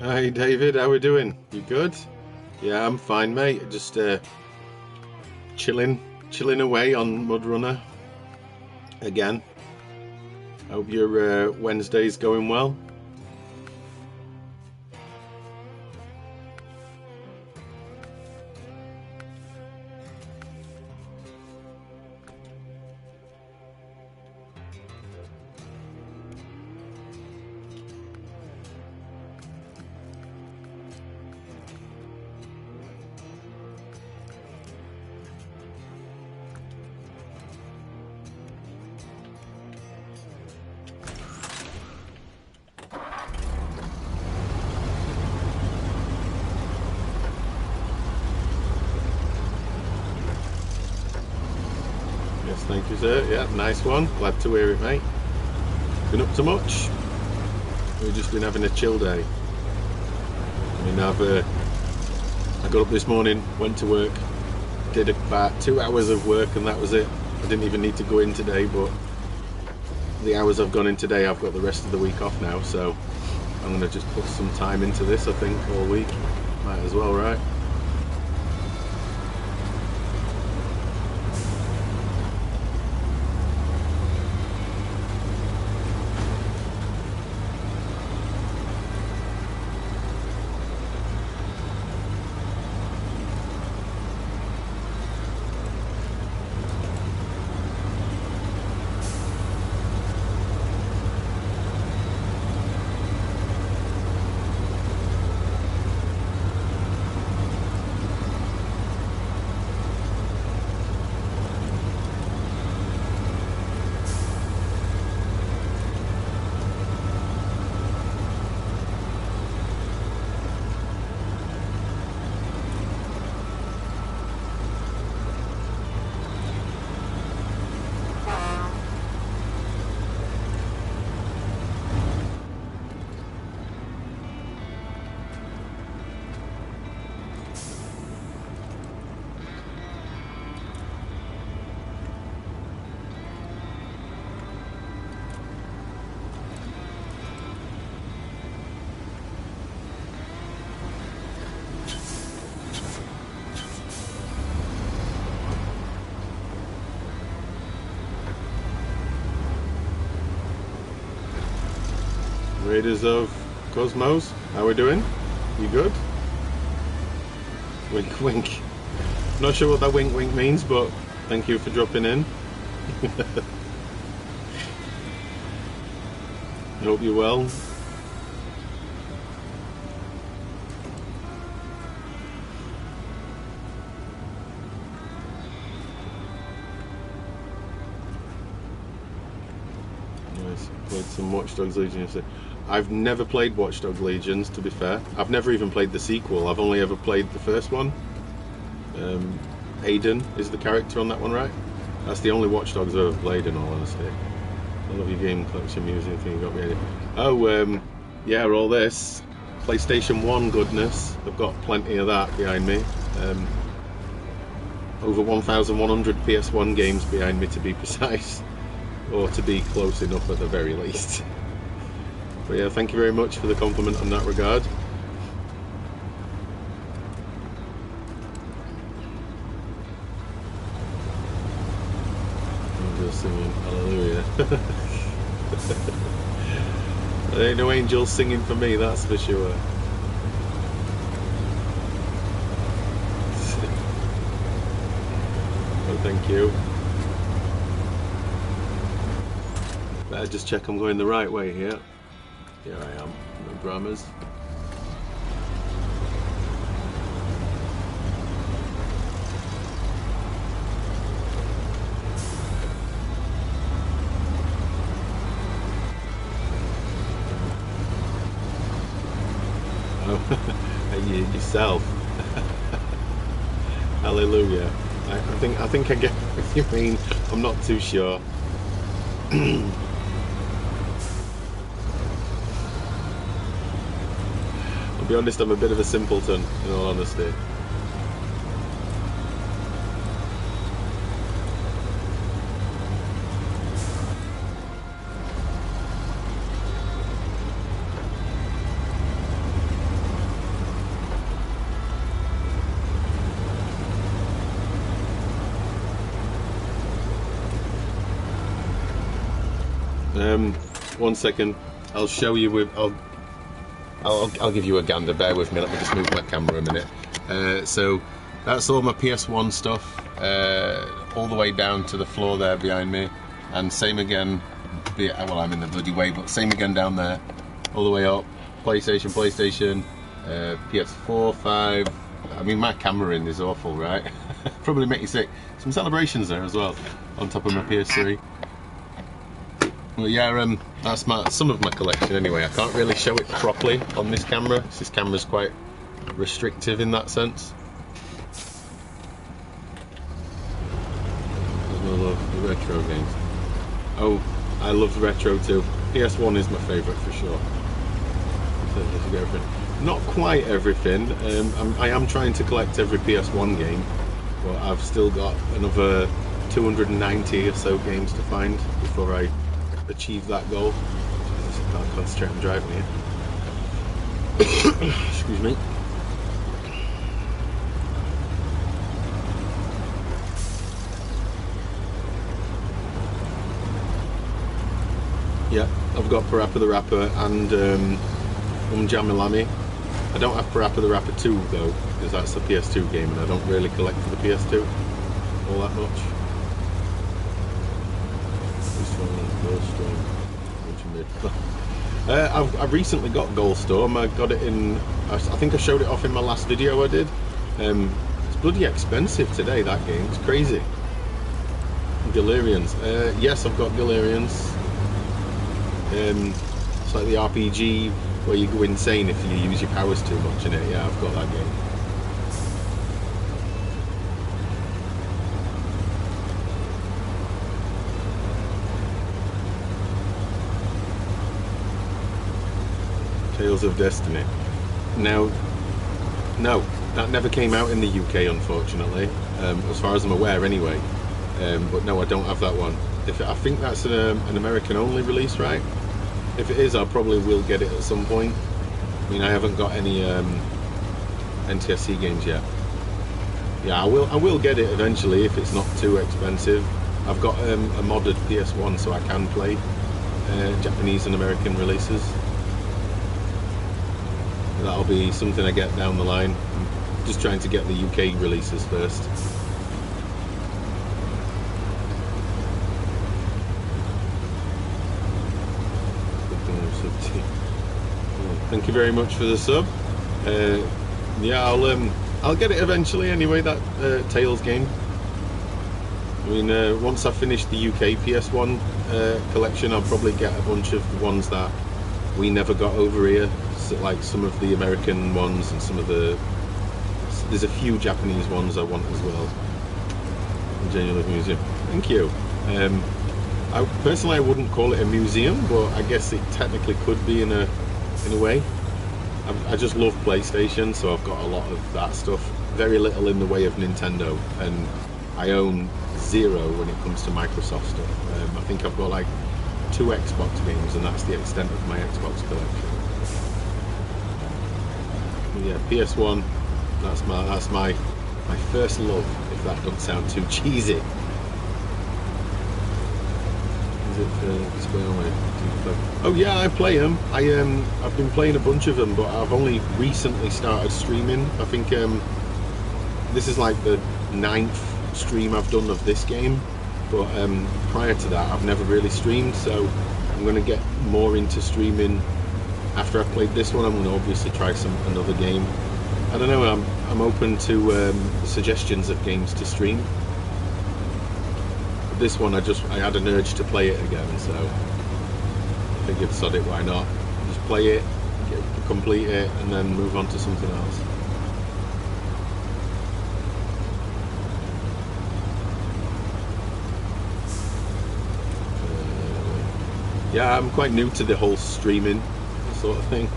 Hi David, how we doing? You good? Yeah, I'm fine, mate. Just chilling away on Mudrunner again. Hope your Wednesday's going well. Yes, thank you, sir. Yeah, nice one. Glad to hear it, mate. Been up to much? We've just been having a chill day. I mean, I got up this morning, went to work, did about 2 hours of work, and that was it. I didn't even need to go in today, but the hours I've gone in today, I've got the rest of the week off now, so I'm going to just put some time into this, I think, all week. Might as well, right? Raiders of Cosmos, how we doing? You good? Wink wink. Not sure what that wink wink means, but thank you for dropping in. I hope you're well. Nice. Played some Watch Dogs Legion yesterday. I've never played Watch Dogs Legions, to be fair. I've never even played the sequel. I've only ever played the first one. Aiden is the character on that one, right? That's the only Watch Dogs I've ever played, in all honesty. I love your game collection music thing you got me. Oh, yeah, all this PlayStation 1 goodness. I've got plenty of that behind me. Over 1,100 PS1 games behind me, to be precise. Or to be close enough at the very least. But yeah, thank you very much for the compliment on that regard. Angels singing hallelujah. There ain't no angels singing for me, that's for sure. Well, thank you. Better just check I'm going the right way here. Here I am, no dramas. Oh, yourself. Hallelujah. I think I get what you mean. I'm not too sure. I'll be honest, I'm a bit of a simpleton, in all honesty. 1 second. I'll show you with. I'll give you a gander. Bear with me. Let me just move my camera a minute. So that's all my PS1 stuff, all the way down to the floor there behind me, and same again. Well, I'm in the bloody way, but same again down there, all the way up. PlayStation, PS4, 5. I mean, my camera in is awful, right? Probably make you sick. Some celebrations there as well, on top of my PS3. Well, yeah, that's some of my collection anyway. I can't really show it properly on this camera. This camera's quite restrictive in that sense. I love the retro games. Oh, I love the retro too. PS1 is my favourite for sure. Not quite everything. I am trying to collect every PS1 game, but I've still got another 290 or so games to find before I achieve that goal. Jesus, I can't concentrate on driving here. Excuse me. Yeah, I've got Parappa the Rapper and Jamilami. I don't have Parappa the Rapper 2 though, because that's a PS2 game and I don't really collect for the PS2 all that much. I've recently got Goldstorm. I got it in, I think I showed it off in my last video I did. It's bloody expensive today, that game, it's crazy. Galerians, yes, I've got Galerians. It's like the RPG where you go insane if you use your powers too much in it. Yeah, I've got that game. Tales of Destiny. Now, no, that never came out in the UK, unfortunately, as far as I'm aware anyway. But no, I don't have that one. I think that's an American-only release, right? If it is, I probably will get it at some point. I mean, I haven't got any NTSC games yet. Yeah, I will get it eventually if it's not too expensive. I've got a modded PS1, so I can play Japanese and American releases. That'll be something I get down the line. I'm just trying to get the UK releases first. Thank you very much for the sub. Yeah, I'll get it eventually anyway, that Tales game. I mean, once I finish the UK PS1 collection, I'll probably get a bunch of the ones that we never got over here, so, like some of the American ones and some of the... There's a few Japanese ones I want as well. Genuinely Museum. Thank you. Personally, I wouldn't call it a museum, but I guess it technically could be in a way. I just love PlayStation, so I've got a lot of that stuff. Very little in the way of Nintendo, and I own zero when it comes to Microsoft stuff. I think I've got like 2 Xbox games, and that's the extent of my Xbox collection. But yeah, PS1. That's my first love. If that doesn't sound too cheesy. Oh yeah, I play them. I've been playing a bunch of them, but I've only recently started streaming. I think this is like the 9th stream I've done of this game, but prior to that I've never really streamed, so I'm going to get more into streaming after I've played this one. I'm going to obviously try another game. I don't know, I'm open to suggestions of games to stream. This one I had an urge to play it again, so I figured sod it, why not? Just play it, complete it, and then move on to something else. Yeah, I'm quite new to the whole streaming sort of thing.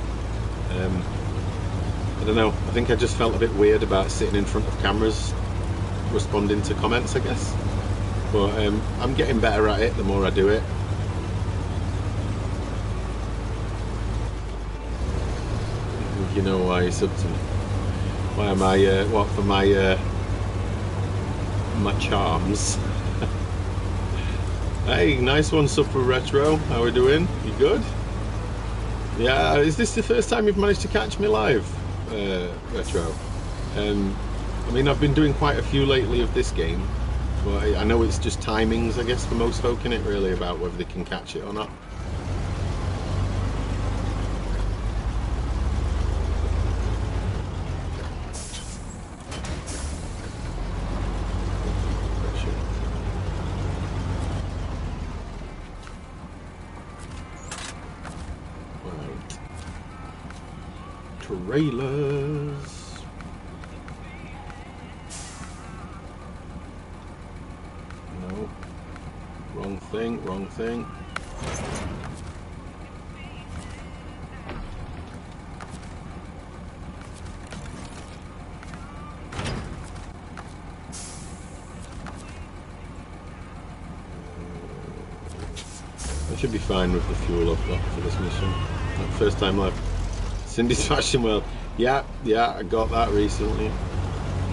I don't know, I think I just felt a bit weird about sitting in front of cameras responding to comments, I guess. But I'm getting better at it the more I do it. You know why it's up to me. Why am I, what, for my, my charms? Hey, nice one, Super Retro. How are we doing? You good? Yeah, is this the first time you've managed to catch me live, Retro? I mean, I've been doing quite a few lately of this game, but I know it's just timings, I guess, for most folk, isn't it, really, about whether they can catch it or not. Trailers. No. Wrong thing, wrong thing. I should be fine with the fuel I've got for this mission. First time live. Cindy's Fashion World. Yeah, I got that recently.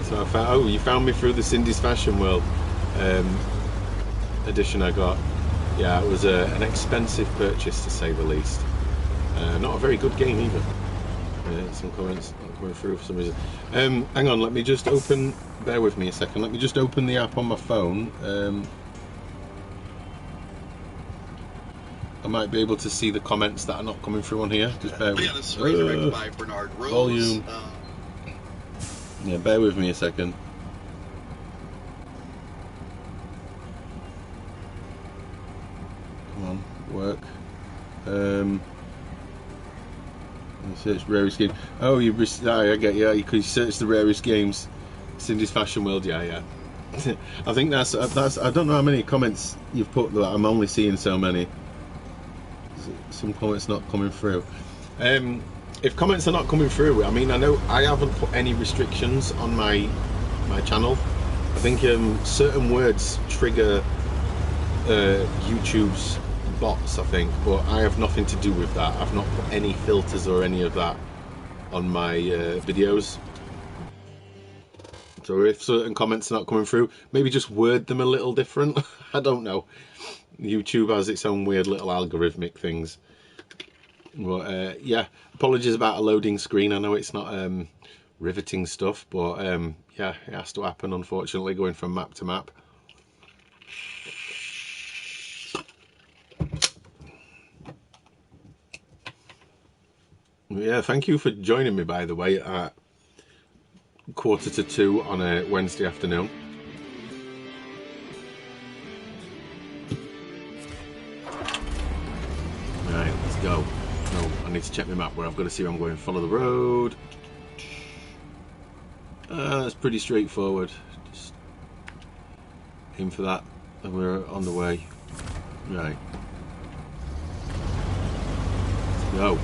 So I found, oh, you found me through the Cindy's Fashion World edition I got. Yeah, it was an expensive purchase to say the least. Not a very good game either. Some comments not coming through for some reason. Hang on, let me just open, bear with me a second, let me just open the app on my phone. I might be able to see the comments that are not coming through on here. Just bear with me. By Bernard Rose. Volume. Yeah, bear with me a second. Come on, work. Search rarest game. Oh, I get you. You could search the rarest games. Cindy's Fashion World. Yeah. I think that's. I don't know how many comments you've put. Though I'm only seeing so many. Some comments not coming through. If comments are not coming through, I mean, I know I haven't put any restrictions on my channel. I think certain words trigger YouTube's bots, I think, but I have nothing to do with that. I've not put any filters or any of that on my videos. So if certain comments are not coming through, maybe just word them a little different. I don't know. YouTube has its own weird little algorithmic things. But yeah, apologies about a loading screen. I know it's not riveting stuff, but yeah, it has to happen, unfortunately, going from map to map. Yeah, thank you for joining me, by the way, at 1:45 on a Wednesday afternoon. Right, let's go. No, I need to check my map where I've got to see where I'm going. Follow the road. That's pretty straightforward. Just aim for that, and we're on the way. Right. Let's go.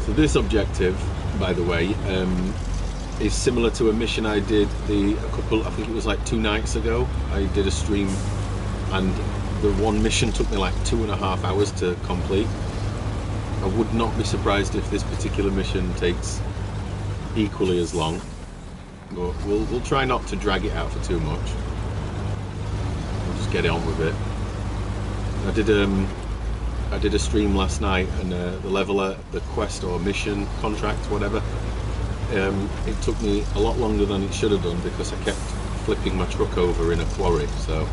So this objective, by the way, is similar to a mission I did I think it was like 2 nights ago. I did a stream, and the one mission took me like 2.5 hours to complete. I would not be surprised if this particular mission takes equally as long, but we'll try not to drag it out for too much. We'll just get on with it. I did a stream last night, and the leveler, the quest or mission, contract, whatever, it took me a lot longer than it should have done because I kept flipping my truck over in a quarry. So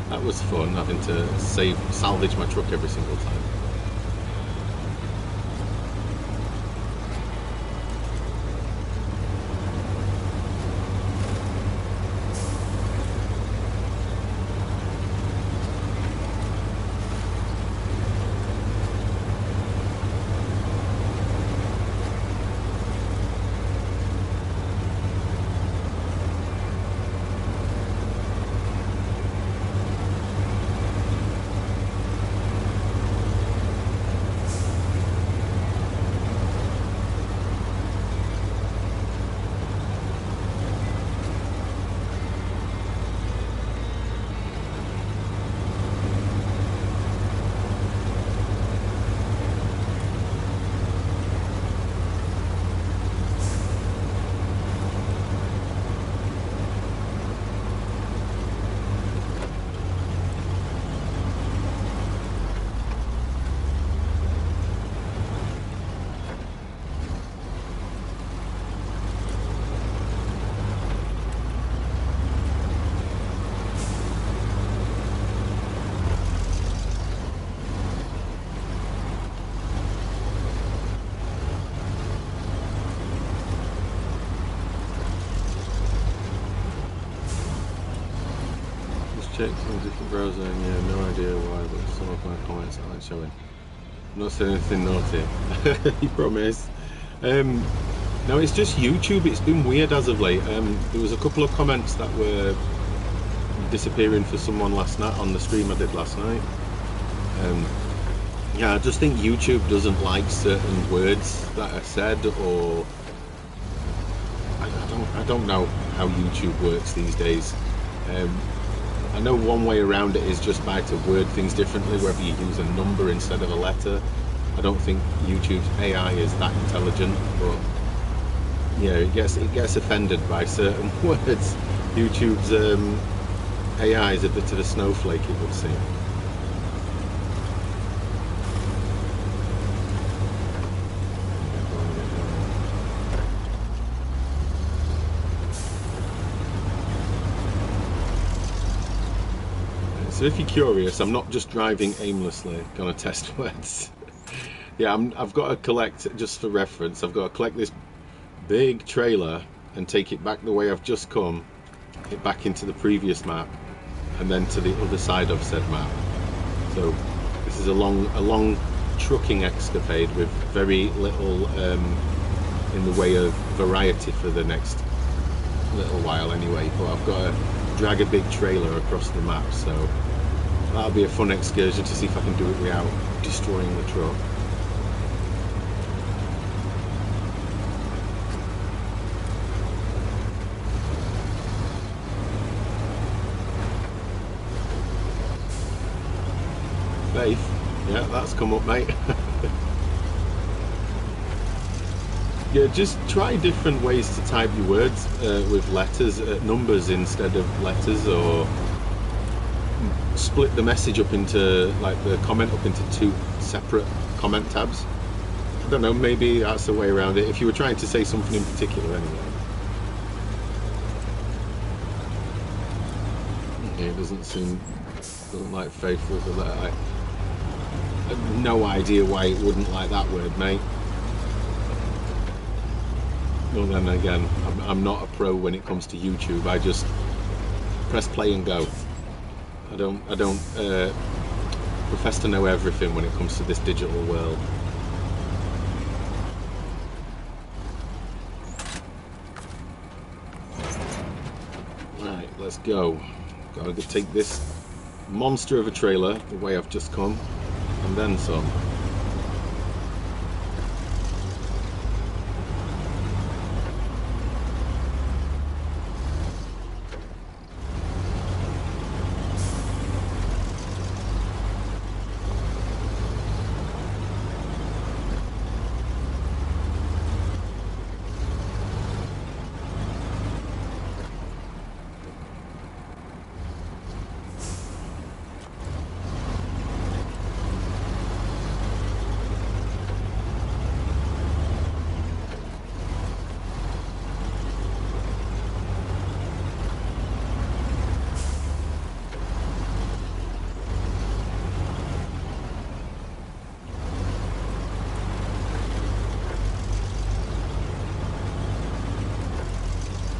that was fun, having to salvage my truck every single time. checked in a different browser and yeah, no idea why, but some of my comments aren't showing. I'm not saying anything naughty. You promise. No, it's just YouTube. It's been weird as of late. There was a couple of comments that were disappearing for someone last night on the stream I did last night. Yeah, I just think YouTube doesn't like certain words that are said, or I don't know how YouTube works these days. I know one way around it is just by to word things differently, whether you use a number instead of a letter. I don't think YouTube's AI is that intelligent, but yeah, it gets offended by certain words. YouTube's AI is a bit of a snowflake, it would seem. So if you're curious, I'm not just driving aimlessly, gonna test words. Yeah, I've got to collect, just for reference, I've got to collect this big trailer and take it back the way I've just come, it back into the previous map, and then to the other side of said map. So this is a long trucking escapade with very little in the way of variety for the next little while anyway, but I've got to drag a big trailer across the map, so that'll be a fun excursion to see if I can do it without destroying the truck. Faith, yeah, that's come up, mate. Yeah, just try different ways to type your words with letters, numbers instead of letters, or split the message up into, like the comment up into 2 separate comment tabs. I don't know, maybe that's the way around it, if you were trying to say something in particular anyway. Yeah, it doesn't like Faith with the letter. I have no idea why it wouldn't like that word, mate. Well, then again, I'm not a pro when it comes to YouTube. I just press play and go. I don't profess to know everything when it comes to this digital world. Right, let's go. Gotta take this monster of a trailer the way I've just come, and then some.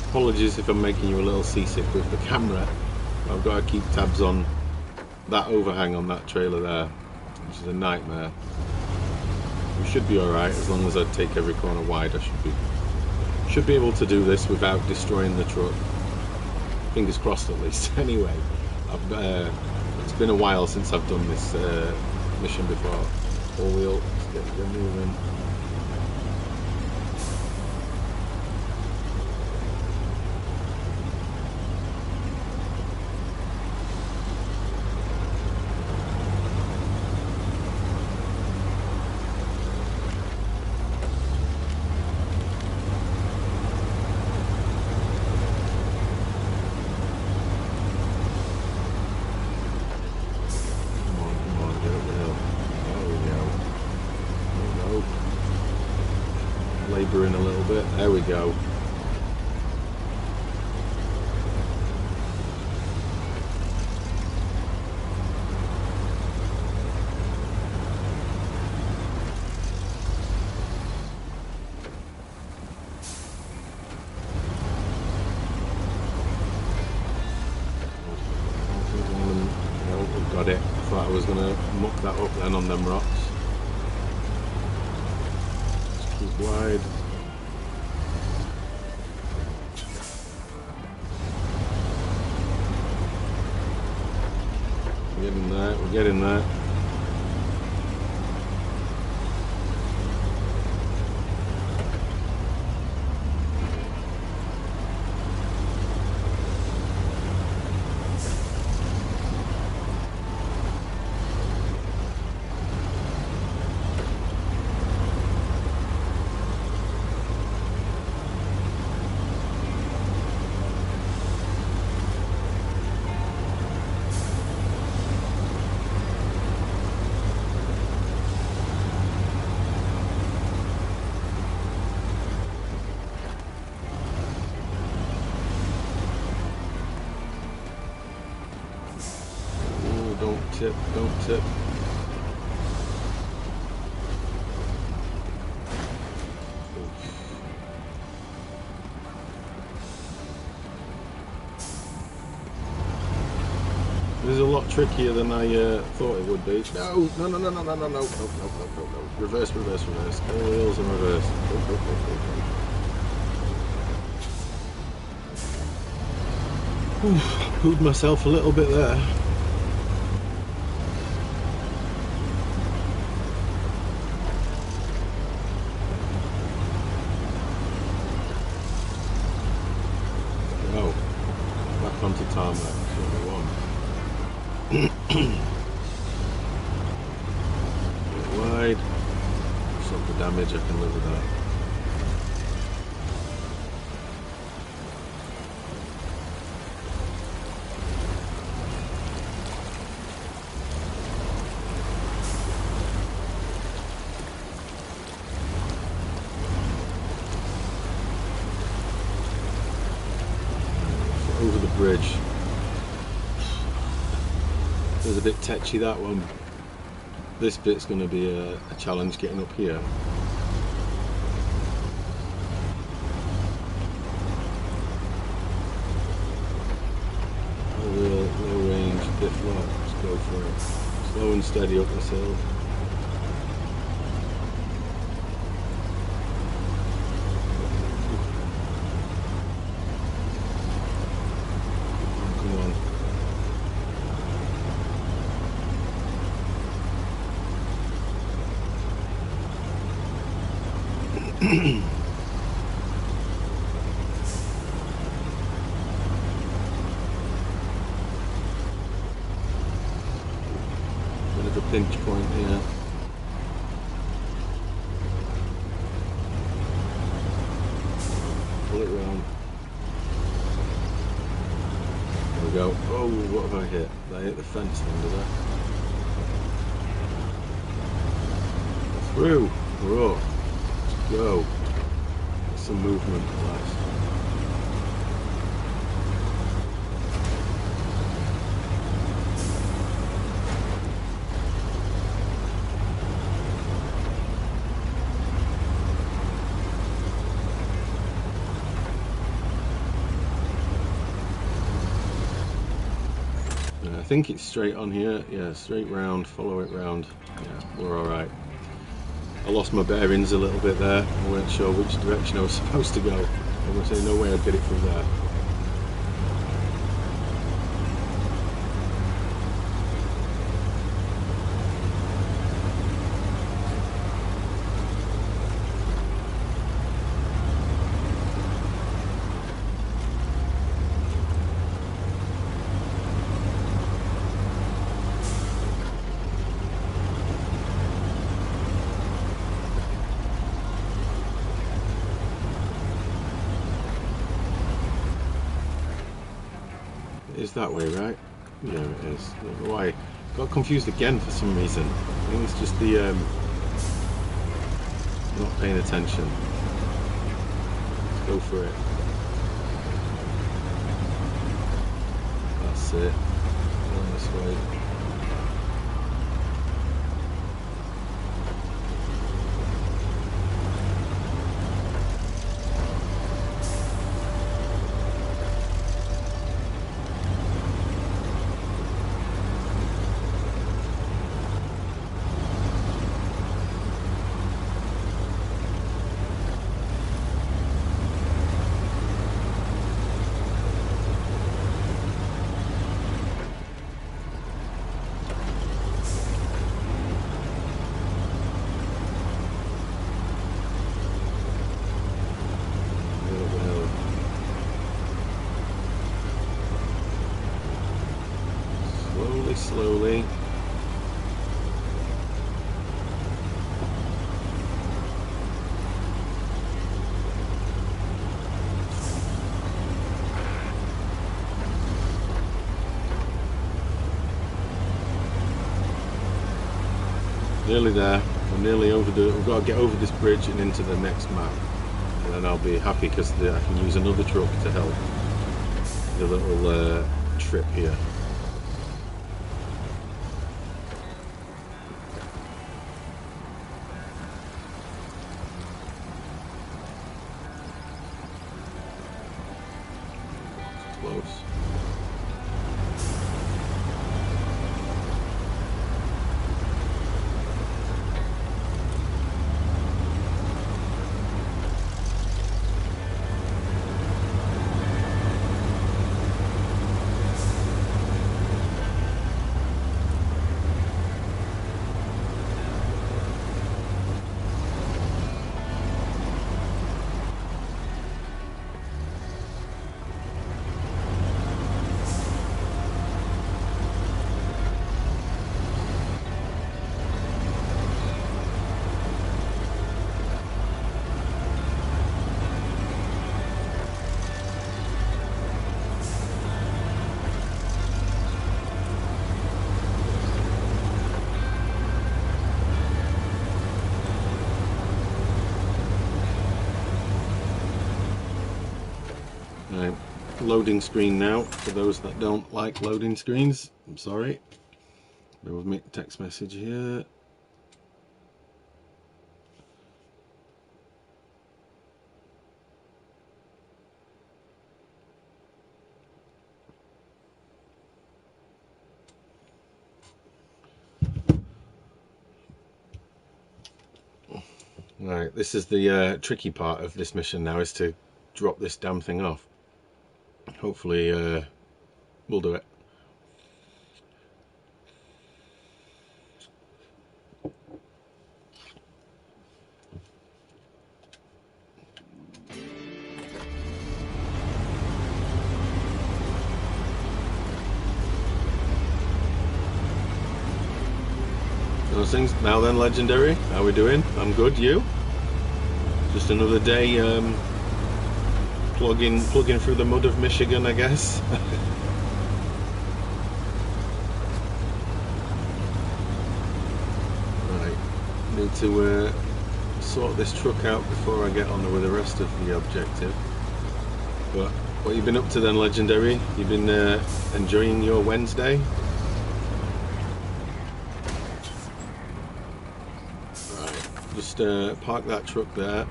Apologies if I'm making you a little seasick with the camera. I've got to keep tabs on that overhang on that trailer there, which is a nightmare. We should be alright as long as I take every corner wide. I should be able to do this without destroying the truck. Fingers crossed at least. Anyway, it's been a while since I've done this mission before. Four wheel, let's get moving. Labouring a little bit. There we go. was going to muck that up then on them rocks. Just keep wide. We're getting there, we're getting there. Tip, don't tip. This is a lot trickier than I thought it would be. No, no, no, no, no, no, no, no, no, no, no, no, no. Reverse, reverse, reverse. All wheels and reverse. Go, go, go, go, go. Oof, pooed myself a little bit there. Onto tarmac, that's what we want. Get wide, stop the damage, I can live with that. Over the bridge. It was a bit tetchy, that one. This bit's going to be a challenge getting up here. Low range, bit flat, let's go for it. Slow and steady up this hill. Bit of a pinch point here. Pull it round. There we go. Oh, what have I hit? Did I hit the fence then, did I? Through. We're up. Go. There's some movement at last. I think it's straight on here. Yeah, straight round, follow it round. Yeah, we're alright. I lost my bearings a little bit there. I weren't sure which direction I was supposed to go. I'm going to say no way I'd get it from there. It is that way, right? Yeah, it is. I don't know why. Got confused again for some reason. I think it's just the not paying attention. Let's go for it. That's it. Going this way. slowly. Nearly there. We're nearly over we've got to get over this bridge and into the next map, and then I'll be happy because I can use another truck to help the little trip here. Close. Right, loading screen now. For those that don't like loading screens, I'm sorry. Bear with me. Text message here. Right, this is the tricky part of this mission now, is to drop this damn thing off. Hopefully we'll do it. Those things. Now then, Legendary, how we doing? I'm good, you? Just another day plugging through the mud of Michigan, I guess. Right, need to sort this truck out before I get on with the rest of the objective. But what you've been up to then, Legendary? You've been enjoying your Wednesday? Right, just park that truck there.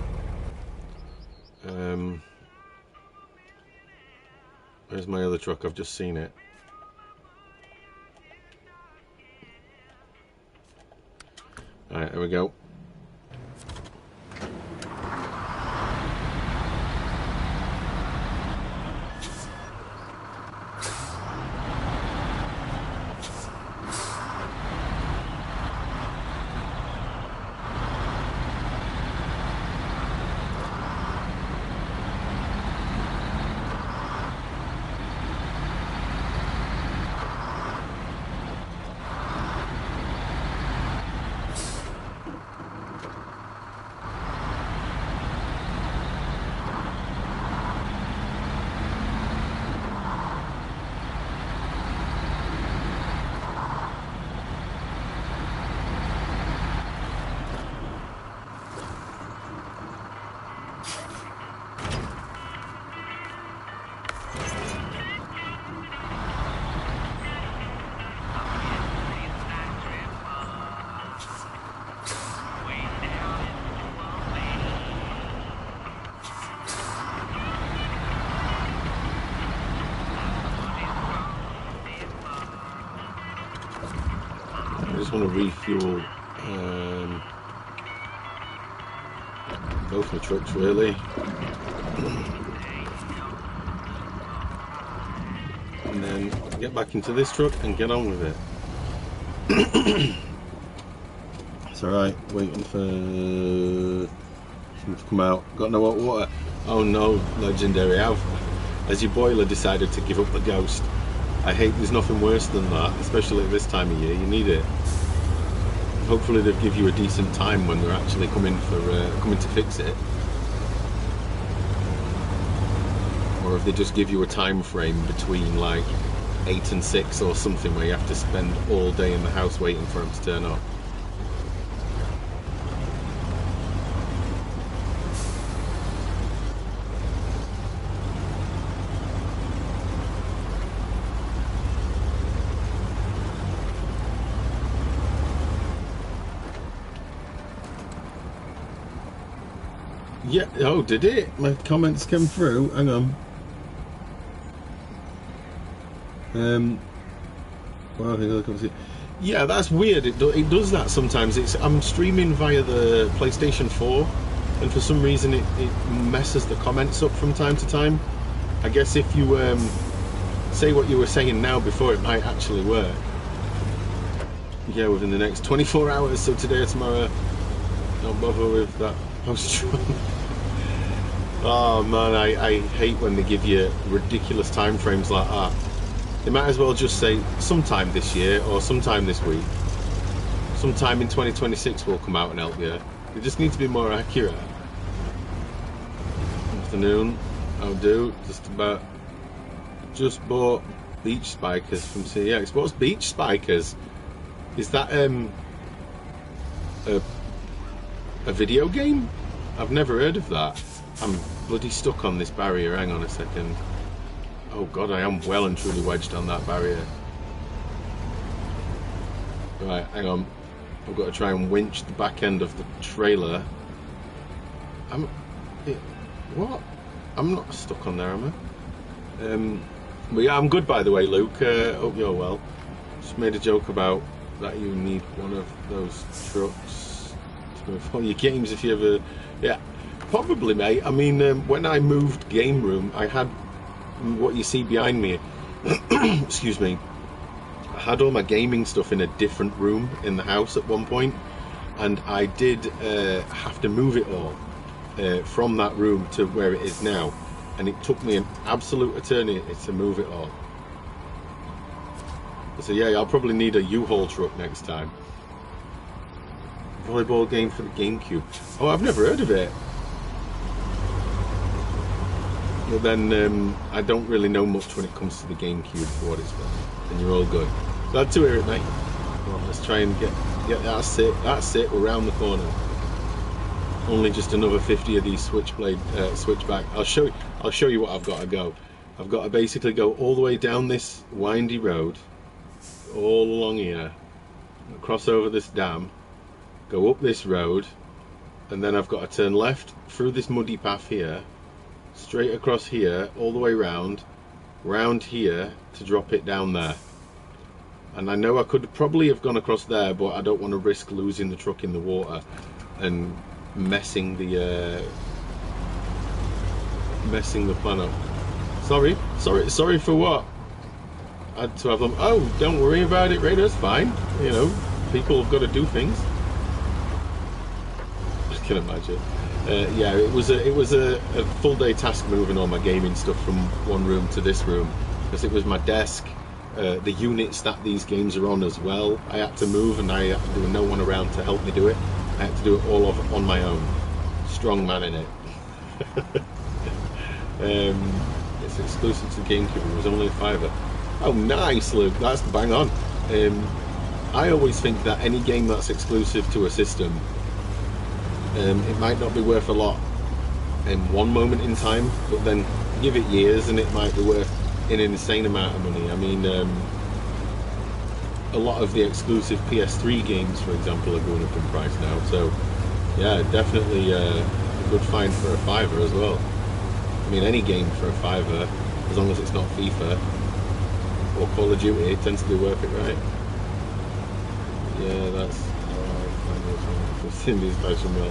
Where's my other truck? I've just seen it. Alright, there we go. I just want to refuel both my trucks really, and then get back into this truck and get on with it. It's alright, waiting for something to come out. Got no hot water. Oh no, Legendary, has your boiler decided to give up the ghost? I hate, there's nothing worse than that, especially at this time of year. You need it. Hopefully they'll give you a decent time when they're actually coming to fix it. Or if they just give you a time frame between like 8 and 6 or something, where you have to spend all day in the house waiting for them to turn up. Yeah, oh, did it? My comments come through. Hang on. Well, I think I'll see. Yeah, that's weird. It does that sometimes. I'm streaming via the PlayStation 4, and for some reason it messes the comments up from time to time. I guess if you say what you were saying now before, it might actually work. Yeah, within the next 24 hours, so today or tomorrow. Don't bother with that post. Oh man, I hate when they give you ridiculous time frames like that. They might as well just say sometime this year or sometime this week. Sometime in 2026 we'll come out and help you. They just need to be more accurate. Afternoon, I'll do just bought beach spikers from CX. What's beach spikers? Is that a video game? I've never heard of that. I'm bloody stuck on this barrier. Hang on a second. Oh god, I am well and truly wedged on that barrier. Right, hang on. I've got to try and winch the back end of the trailer. What? I'm not stuck on there, am I? But yeah, I'm good, by the way, Luke. Hope you're well. Just made a joke about that you need one of those trucks to move all your games if you ever... Yeah, probably, mate. I mean, when I moved game room, I had what you see behind me. Excuse me. I had all my gaming stuff in a different room in the house at one point, and I did have to move it all from that room to where it is now, and it took me an absolute eternity to move it all. So yeah, I'll probably need a U-Haul truck next time. Volleyball game for the GameCube. Oh, I've never heard of it. But then I don't really know much when it comes to the GameCube for what it's worth. And you're all good. Glad to hear it, mate. Well, let's try and get that's it, we're round the corner. Only just another 50 of these switchback. I'll show you what I've got to go. I've got to basically go all the way down this windy road, all along here, cross over this dam, go up this road, and then I've got to turn left through this muddy path here, straight across here, all the way round here to drop it down there. And I know I could probably have gone across there, but I don't want to risk losing the truck in the water and messing the plan up. Sorry for what? I had to have them. Oh, don't worry about it, Ray. That's fine. You know, people have got to do things. I can imagine. Yeah, it was a full day task moving all my gaming stuff from one room to this room, because it was my desk, the units that these games are on as well. I had to move, and there was no one around to help me do it. I had to do it all on my own. Strong man in it. It's exclusive to GameCube. It was only a $5. Oh, nice, Luke. That's bang on. I always think that any game that's exclusive to a system, it might not be worth a lot in one moment in time, but then give it years and it might be worth an insane amount of money. I mean, a lot of the exclusive PS3 games, for example, are going up in price now. So, yeah, definitely a good find for a $5 as well. I mean, any game for a $5, as long as it's not FIFA or Call of Duty, it tends to be worth it, right? Yeah, that's Cindy's fashion mill.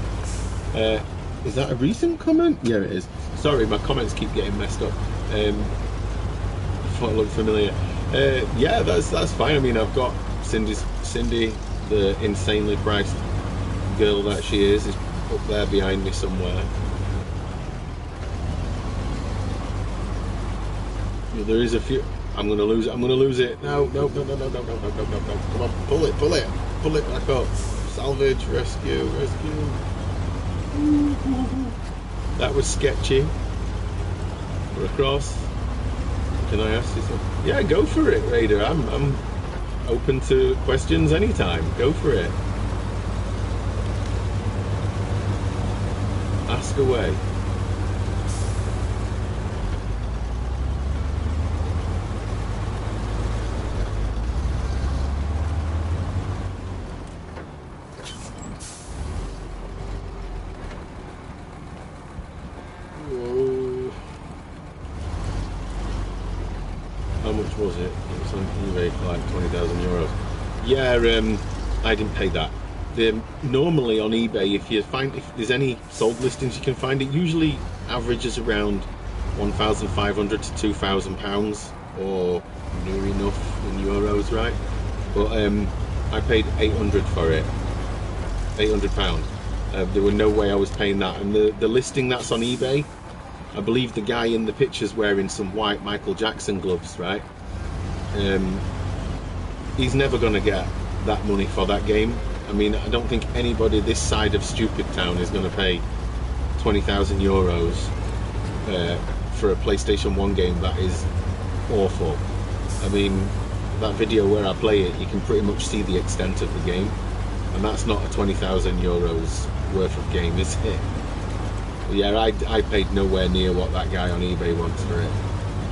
Is that a recent comment? Yeah, it is. Sorry, my comments keep getting messed up. I thought it looked familiar. Yeah, that's fine. I mean, I've got Cindy, the insanely priced girl that she is up there behind me somewhere. Yeah, there is a few. I'm gonna lose it. I'm gonna lose it. No, no, no, no, no, no, no, no, no, no, no. Come on, pull it, pull it, pull it back up. Salvage, rescue, rescue. That was sketchy. We're across. Can I ask you something? Yeah, go for it, Raider. I'm open to questions anytime. Go for it. Ask away. How much was it? It was on eBay for like 20,000 euros. Yeah, I didn't pay that. Normally on eBay, if there's any sold listings, you can find it. Usually averages around 1,500 to 2,000 pounds, or near enough in euros, right? But I paid 800 for it. 800 pound. There were no way I was paying that. And the listing that's on eBay, I believe the guy in the picture's wearing some white Michael Jackson gloves, right? He's never going to get that money for that game. I mean, I don't think anybody this side of Stupid Town is going to pay 20,000 euros for a PlayStation 1 game that is awful. I mean, that video where I play it, you can pretty much see the extent of the game. And that's not a 20,000 euros worth of game, is it? Yeah, I paid nowhere near what that guy on eBay wants for it.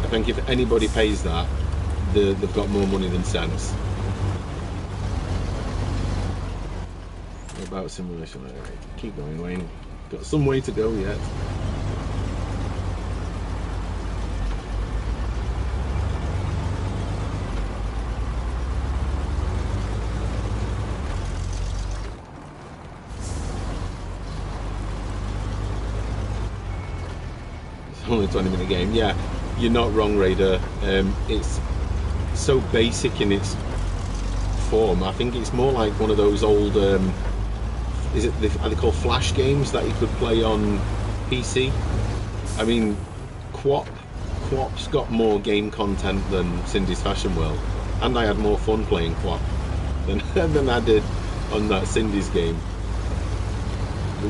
I think if anybody pays that, they've got more money than sense. What about simulation? Right, keep going, Wayne. Got some way to go yet. Only a 20-minute game. Yeah, you're not wrong, Raider. It's so basic in its form. I think it's more like one of those old are they called flash games that you could play on PC? I mean, Quap's got more game content than Cindy's Fashion World, and I had more fun playing Quap than I did on that Cindy's game.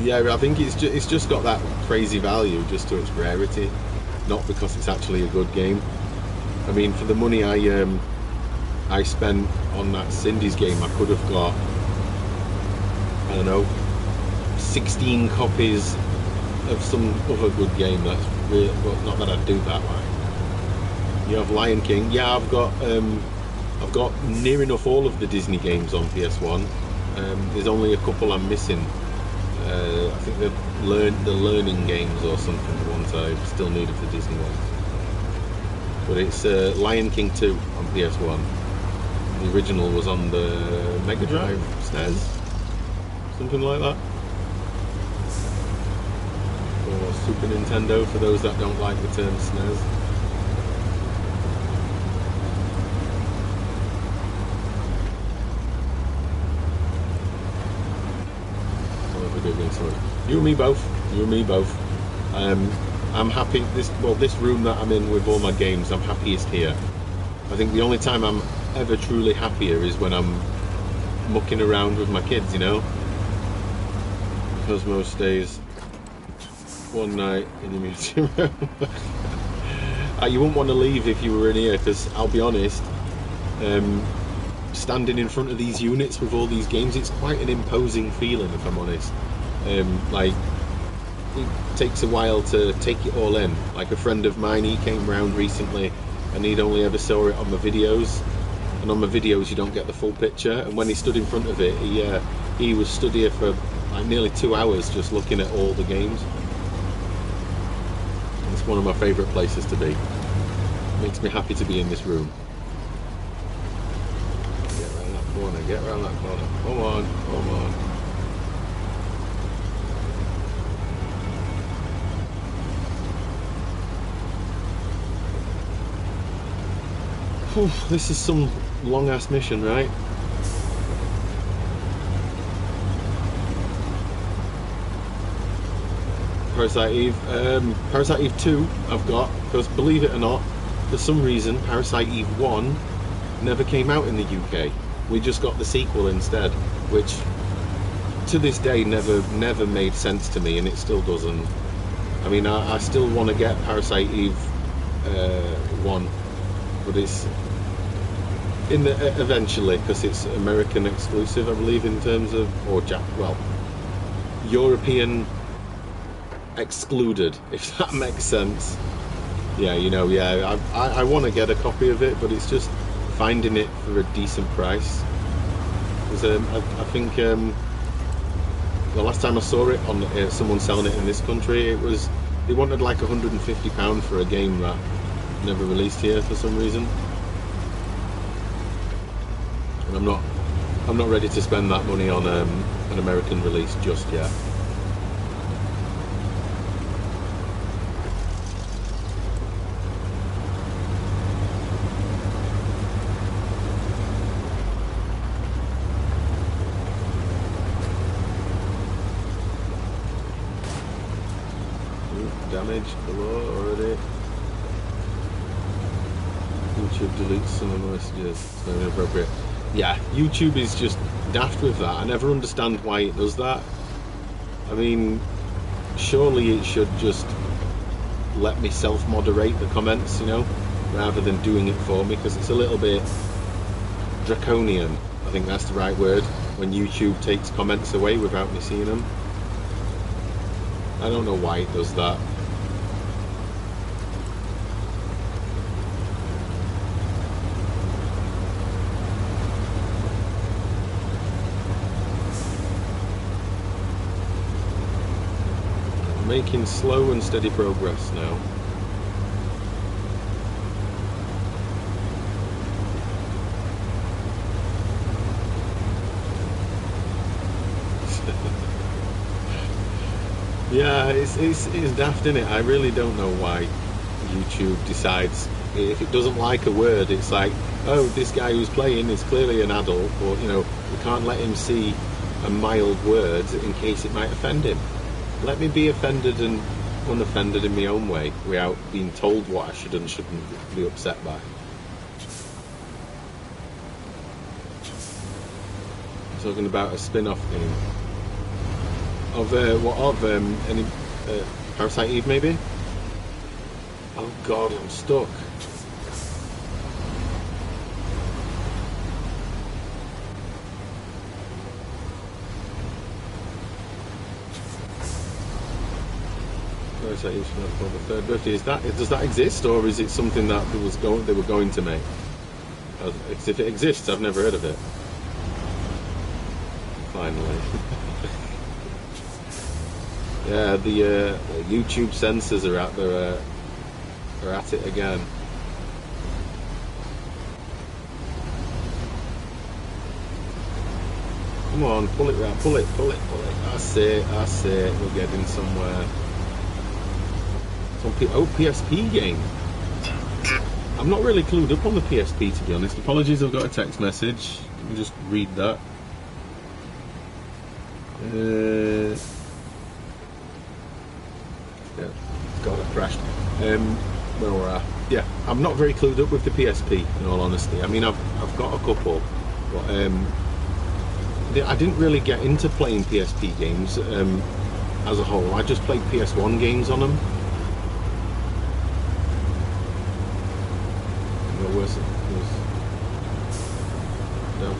Yeah, I think it's just got that crazy value just to its rarity, not because it's actually a good game. I mean, for the money I spent on that Cindy's game, I could have got, I don't know, 16 copies of some other good game. That's really, well, not that I'd do that. Like, you have Lion King. Yeah, I've got near enough all of the Disney games on PS1. There's only a couple I'm missing. I think the learning games or something, the ones I still need of the Disney ones. But it's Lion King 2 on PS1. The original was on the Mega Drive, SNES, something like that. Or Super Nintendo for those that don't like the term SNES. You and me both. You and me both. I'm happy. This room that I'm in with all my games, I'm happiest here. I think the only time I'm ever truly happier is when I'm mucking around with my kids, you know. Because most days, one night in the museum room. You wouldn't want to leave if you were in here, because I'll be honest, standing in front of these units with all these games, it's quite an imposing feeling, if I'm honest. Like, it takes a while to take it all in. Like a friend of mine, he came round recently and he'd only ever saw it on my videos, and on my videos you don't get the full picture, and when he stood in front of it, he was stood here for like nearly 2 hours just looking at all the games. It's one of my favourite places to be. It makes me happy to be in this room. Get around that corner, get around that corner. Come on, come on. Whew, this is some long ass mission, right? Parasite Eve 2 I've got, because believe it or not, for some reason, Parasite Eve 1 never came out in the UK. We just got the sequel instead, which to this day never made sense to me, and it still doesn't. I mean, I still want to get Parasite Eve 1, but it's eventually, because it's American exclusive, I believe, in terms of, or well, European excluded, if that makes sense. Yeah, you know, yeah, I want to get a copy of it, but it's just finding it for a decent price. Because I think the last time I saw it on someone selling it in this country, they wanted like £150 for a game that never released here for some reason. And I'm not ready to spend that money on an American release just yet. Damage below already. YouTube deletes some of the messages. It's very inappropriate. Yeah, YouTube is just daft with that. I never understand why it does that. I mean, surely it should just let me self-moderate the comments, you know, rather than doing it for me, because it's a little bit draconian. I think that's the right word, when YouTube takes comments away without me seeing them. I don't know why it does that. Making slow and steady progress now. Yeah, it's daft, isn't it? I really don't know why YouTube decides, if it doesn't like a word, it's like, oh, this guy who's playing is clearly an adult, or, you know, we can't let him see a mild word in case it might offend him. Let me be offended and unoffended in my own way, without being told what I should and shouldn't be upset by. Talking about a spin-off game of any Parasite Eve, maybe. Oh God, I'm stuck. Parasite Eve for the third birthday. Does that exist, or is it something that they were going to make? Because if it exists, I've never heard of it. Finally. Yeah, the YouTube censors are at it again. Come on, pull it round, pull it. That's it. We're getting somewhere. It's on PSP game. I'm not really clued up on the PSP, to be honest. Apologies, I've got a text message. Let me just read that. Yeah, God, I crashed. Where were I? Yeah, I'm not very clued up with the PSP, in all honesty. I mean, I've got a couple, but I didn't really get into playing PSP games as a whole. I just played PS1 games on them. Where was it?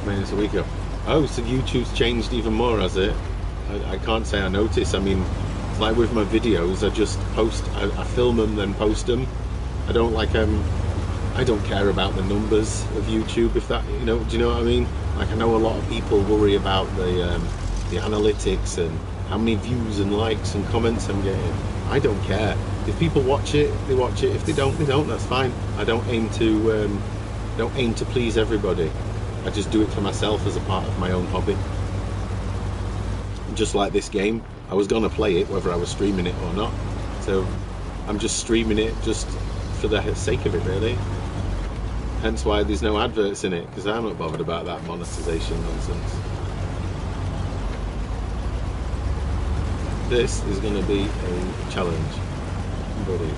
Minutes a week ago. Oh, so YouTube's changed even more, has it? I can't say I notice. I mean, it's like with my videos, I just post, I film them, then post them. I don't I don't care about the numbers of YouTube, if that, you know, do you know what I mean? Like, I know a lot of people worry about the analytics and how many views and likes and comments I'm getting. I don't care. If people watch it, they watch it. If they don't, they don't. That's fine. I don't aim to please everybody. I just do it for myself as a part of my own hobby. Just like this game, I was gonna play it whether I was streaming it or not. So I'm just streaming it just for the sake of it, really. Hence why there's no adverts in it, because I'm not bothered about that monetization nonsense. This is going to be a challenge, buddy.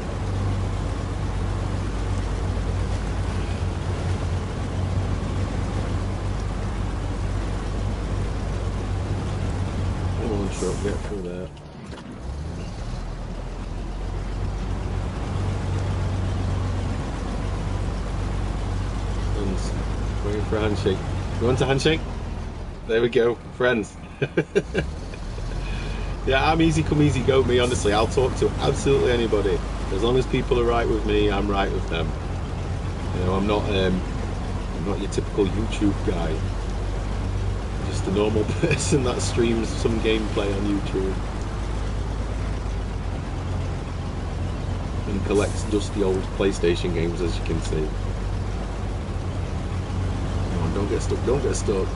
Waiting for a handshake. You want a handshake? There we go, friends. Yeah, I'm easy come, easy go. Me, honestly, I'll talk to absolutely anybody. As long as people are right with me, I'm right with them. You know, I'm not your typical YouTube guy. Just a normal person that streams some gameplay on YouTube and collects dusty old PlayStation games, as you can see. Come on, don't get stuck, don't get stuck.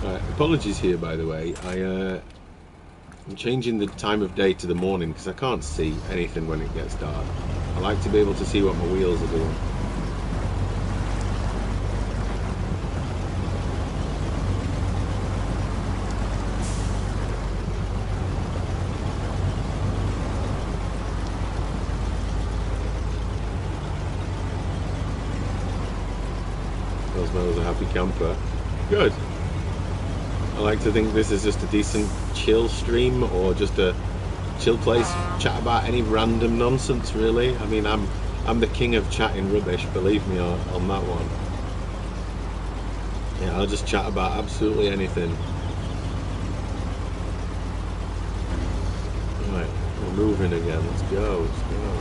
Right, apologies here, by the way. I'm changing the time of day to the morning because I can't see anything when it gets dark. I like to be able to see what my wheels are doing. Cosmo's a happy camper. Good. I like to think this is just a decent chill stream, or just a chill place, chat about any random nonsense, really. I mean, I'm the king of chatting rubbish, believe me on that one. Yeah, I'll just chat about absolutely anything. Right, we're moving again. Let's go, let's go.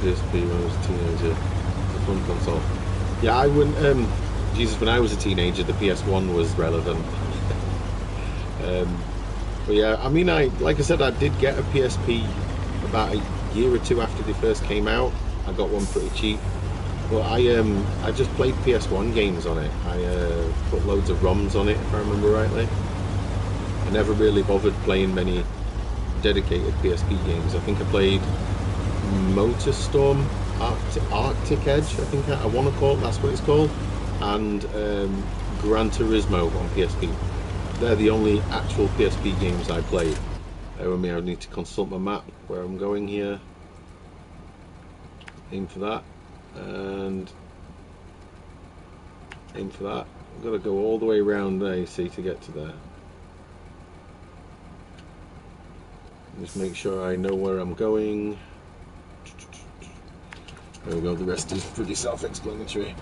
PSP when I was a teenager, the fun console. Yeah, I wouldn't. Jesus, when I was a teenager, the PS1 was relevant. But yeah, I mean, like I said, I did get a PSP about a year or two after they first came out. I got one pretty cheap. But I just played PS1 games on it. I put loads of ROMs on it, if I remember rightly. I never really bothered playing many dedicated PSP games. I think I played Motorstorm, Arctic Edge, I think I want to call it, that's what it's called, and Gran Turismo on PSP. They're the only actual PSP games I played. With me, I need to consult my map where I'm going here. Aim for that, and aim for that. I've got to go all the way around there, you see, to get to there. Just make sure I know where I'm going. There we go, the rest is pretty self-explanatory.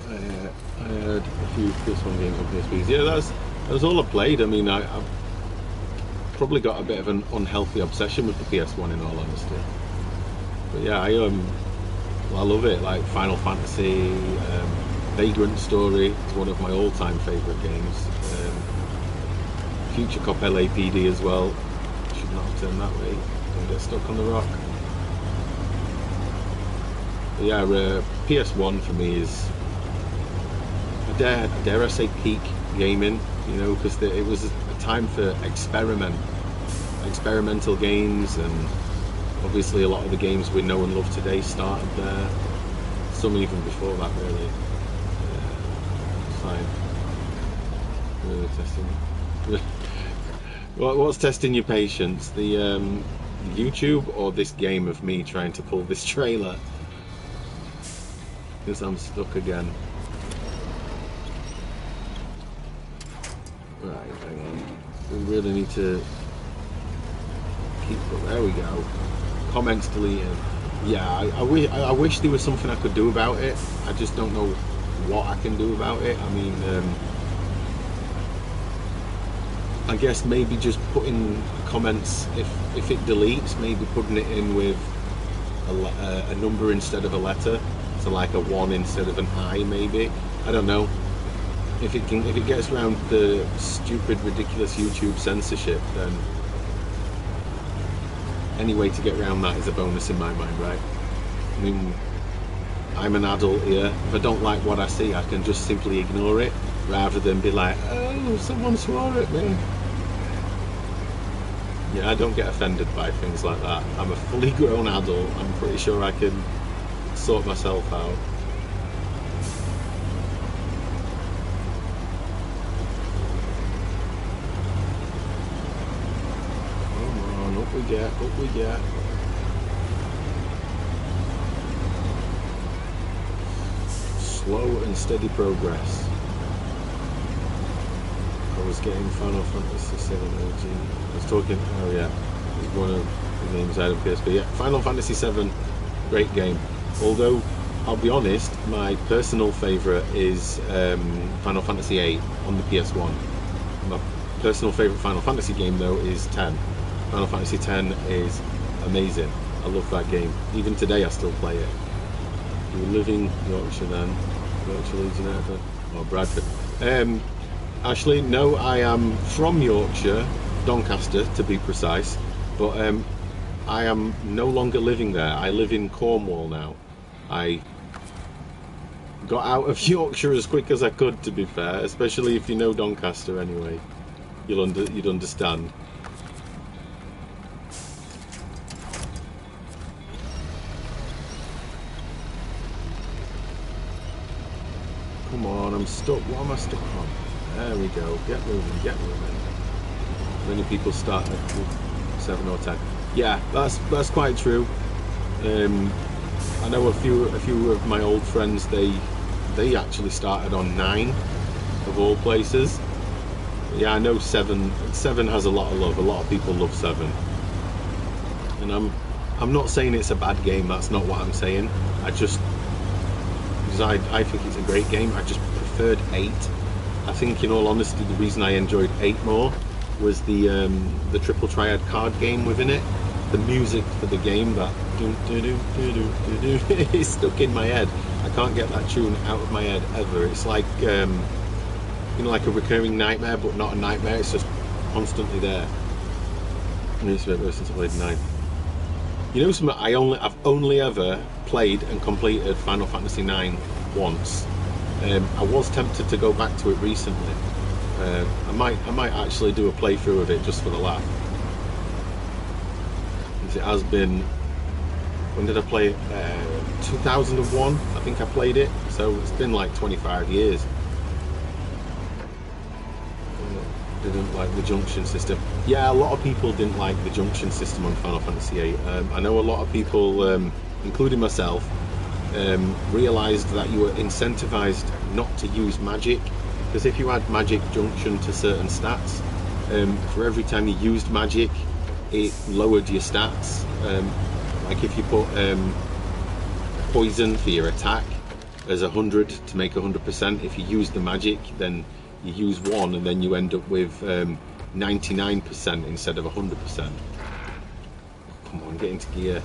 I had a few PS1 games on PSPs. Yeah, that was all I played. I mean, I've probably got a bit of an unhealthy obsession with the PS1, in all honesty. But yeah, I love it. Like Final Fantasy, Vagrant Story is one of my all-time favourite games. Future Cop LAPD as well. Should not have turned that way. Don't get stuck on the rock. Yeah, PS1 for me is, dare I say, peak gaming, you know, because it was a time for experimental games, and obviously a lot of the games we know and love today started there. Some even before that, really. Fine. Really testing. What's testing your patience? The YouTube or this game of me trying to pull this trailer? Because I'm stuck again. Right, hang on. We really need to keep. There we go. Comments deleted. Yeah, I wish there was something I could do about it. I just don't know what I can do about it. I mean, I guess maybe just putting comments, if it deletes, maybe putting it in with a number instead of a letter. So like a 1 instead of an I, maybe. I don't know. If it gets around the stupid, ridiculous YouTube censorship, then any way to get around that is a bonus in my mind, right? I mean, I'm an adult here. If I don't like what I see, I can just simply ignore it, rather than be like, oh, someone swore at me. Yeah, I don't get offended by things like that. I'm a fully grown adult. I'm pretty sure I can sort myself out. Come on, up we get, up we get. Slow and steady progress. was getting Final Fantasy 7 OG. I was talking, oh yeah, it was one of the games I had on PSP. Yeah, Final Fantasy 7, great game. Although, I'll be honest, my personal favourite is Final Fantasy 8 on the PS1. My personal favourite Final Fantasy game though is 10. Final Fantasy 10 is amazing. I love that game. Even today I still play it. You were living Yorkshire then, Yorkshire Leeds United, or Bradford. Actually, no, I am from Yorkshire, Doncaster to be precise, but I am no longer living there. I live in Cornwall now. I got out of Yorkshire as quick as I could, to be fair, especially if you know Doncaster anyway. You'd understand. Come on, I'm stuck. What am I stuck on? There we go. Get moving, get moving. Many people start at 7 or 10. Yeah, that's quite true. I know a few of my old friends. They actually started on 9, of all places. Yeah, I know 7 has a lot of love. A lot of people love 7. And I'm not saying it's a bad game. That's not what I'm saying. Because I think it's a great game. I just preferred 8. I think, in all honesty, the reason I enjoyed 8 more was the Triple Triad card game within it. The music for the game, that is stuck in my head. I can't get that tune out of my head ever. It's like like a recurring nightmare, but not a nightmare. It's just constantly there. And it's a bit worse since I played 9. You know something? I've only ever played and completed Final Fantasy 9 once. I was tempted to go back to it recently. I might actually do a playthrough of it just for the laugh. Because it has been. When did I play it? 2001. I think I played it. So it's been like 25 years. Didn't like the junction system. Yeah, a lot of people didn't like the junction system on Final Fantasy 8. I know a lot of people, including myself, realised that you were incentivized not to use magic, because if you had magic junction to certain stats, for every time you used magic, it lowered your stats. Like if you put poison for your attack as 100 to make 100%, if you use the magic, then you use 1 and then you end up with 99% instead of 100%. Come on, get into gear.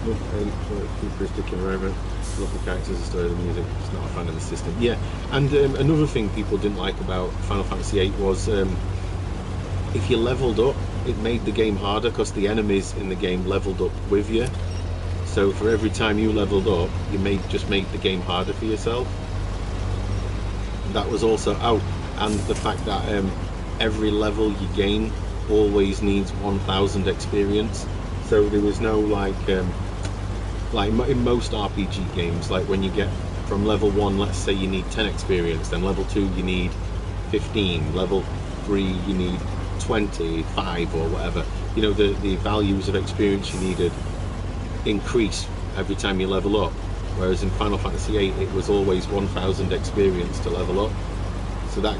Keep sticking around. Love the characters, the story, the music. Just not a fan of the system. Yeah, and another thing people didn't like about Final Fantasy 8 was if you leveled up, it made the game harder because the enemies in the game leveled up with you. So for every time you leveled up, you just made the game harder for yourself. That was also and the fact that every level you gain always needs 1,000 experience. So there was no like in most RPG games, like when you get from level 1, let's say you need 10 experience, then level 2 you need 15, level 3 you need 25 or whatever. You know, the values of experience you needed increase every time you level up, whereas in Final Fantasy 8 it was always 1,000 experience to level up. So that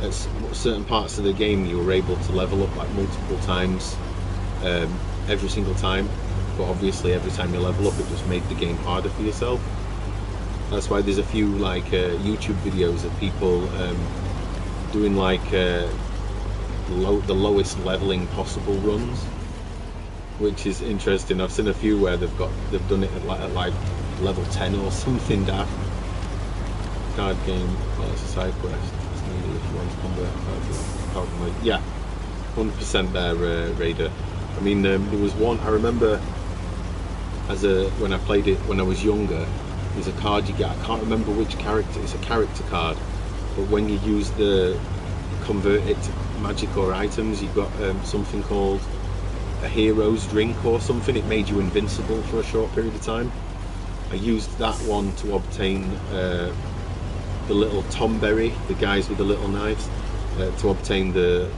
at certain parts of the game you were able to level up like multiple times every single time, but obviously every time you level up it just made the game harder for yourself. That's why there's a few like YouTube videos of people doing like the lowest leveling possible runs, which is interesting. I've seen a few where they've done it at like level 10 or something daft. Card game, well, it's a side quest. It's needed if you want to convert. Yeah, 100% there, Raider. I mean, there was one I remember when I played it when I was younger. There's a card you get. I can't remember which character. It's a character card, but when you use convert it to magic or items, you got something called a hero's drink or something. It made you invincible for a short period of time. I used that one to obtain the little Tomberry, the guys with the little knives, to obtain the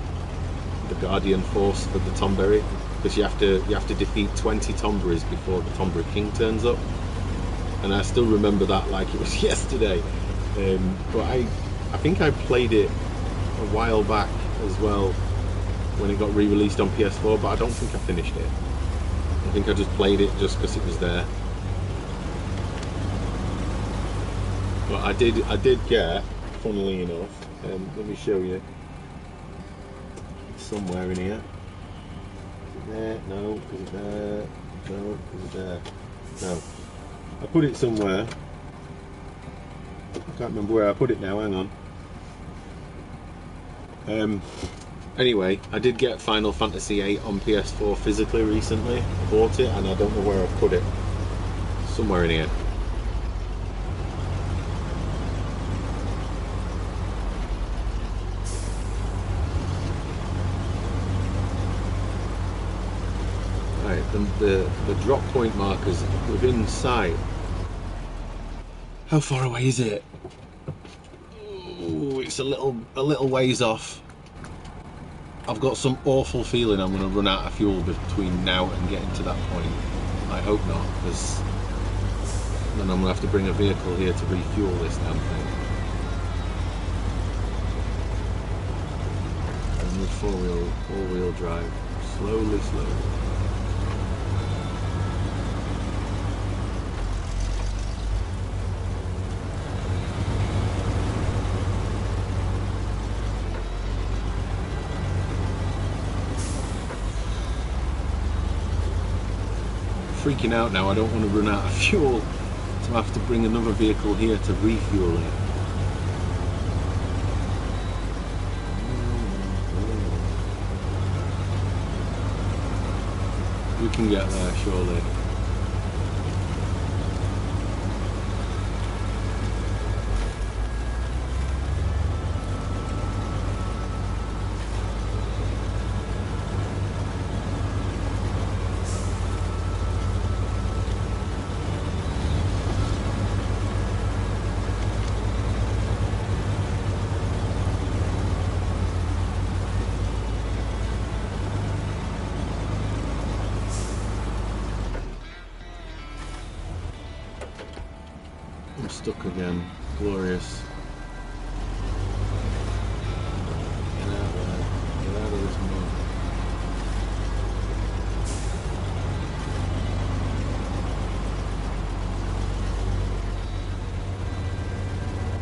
Guardian Force for the Tomberry, because you have to defeat 20 Tomberries before the Tomberry King turns up. And I still remember that like it was yesterday. But I think I played it a while back as well when it got re-released on PS4, but I don't think I finished it. I think I just played it just because it was there. But I did get, funnily enough, let me show you. It's somewhere in here. Is it there? No. Is it there? No. Is it there? No. I put it somewhere. I can't remember where I put it now. Hang on. Anyway, I did get Final Fantasy VIII on PS4 physically recently. I bought it and I don't know where I put it. Somewhere in here. Right, the drop point markers within sight. How far away is it? Ooh, it's a little ways off. I've got some awful feeling I'm going to run out of fuel between now and getting to that point. I hope not, because then I'm going to have to bring a vehicle here to refuel this damn thing. And with four-wheel drive, slowly. Freaking out now. I don't want to run out of fuel, so I have to bring another vehicle here to refuel it. We can get there surely. I'm stuck again. Glorious. Get out there. Get out of this mud.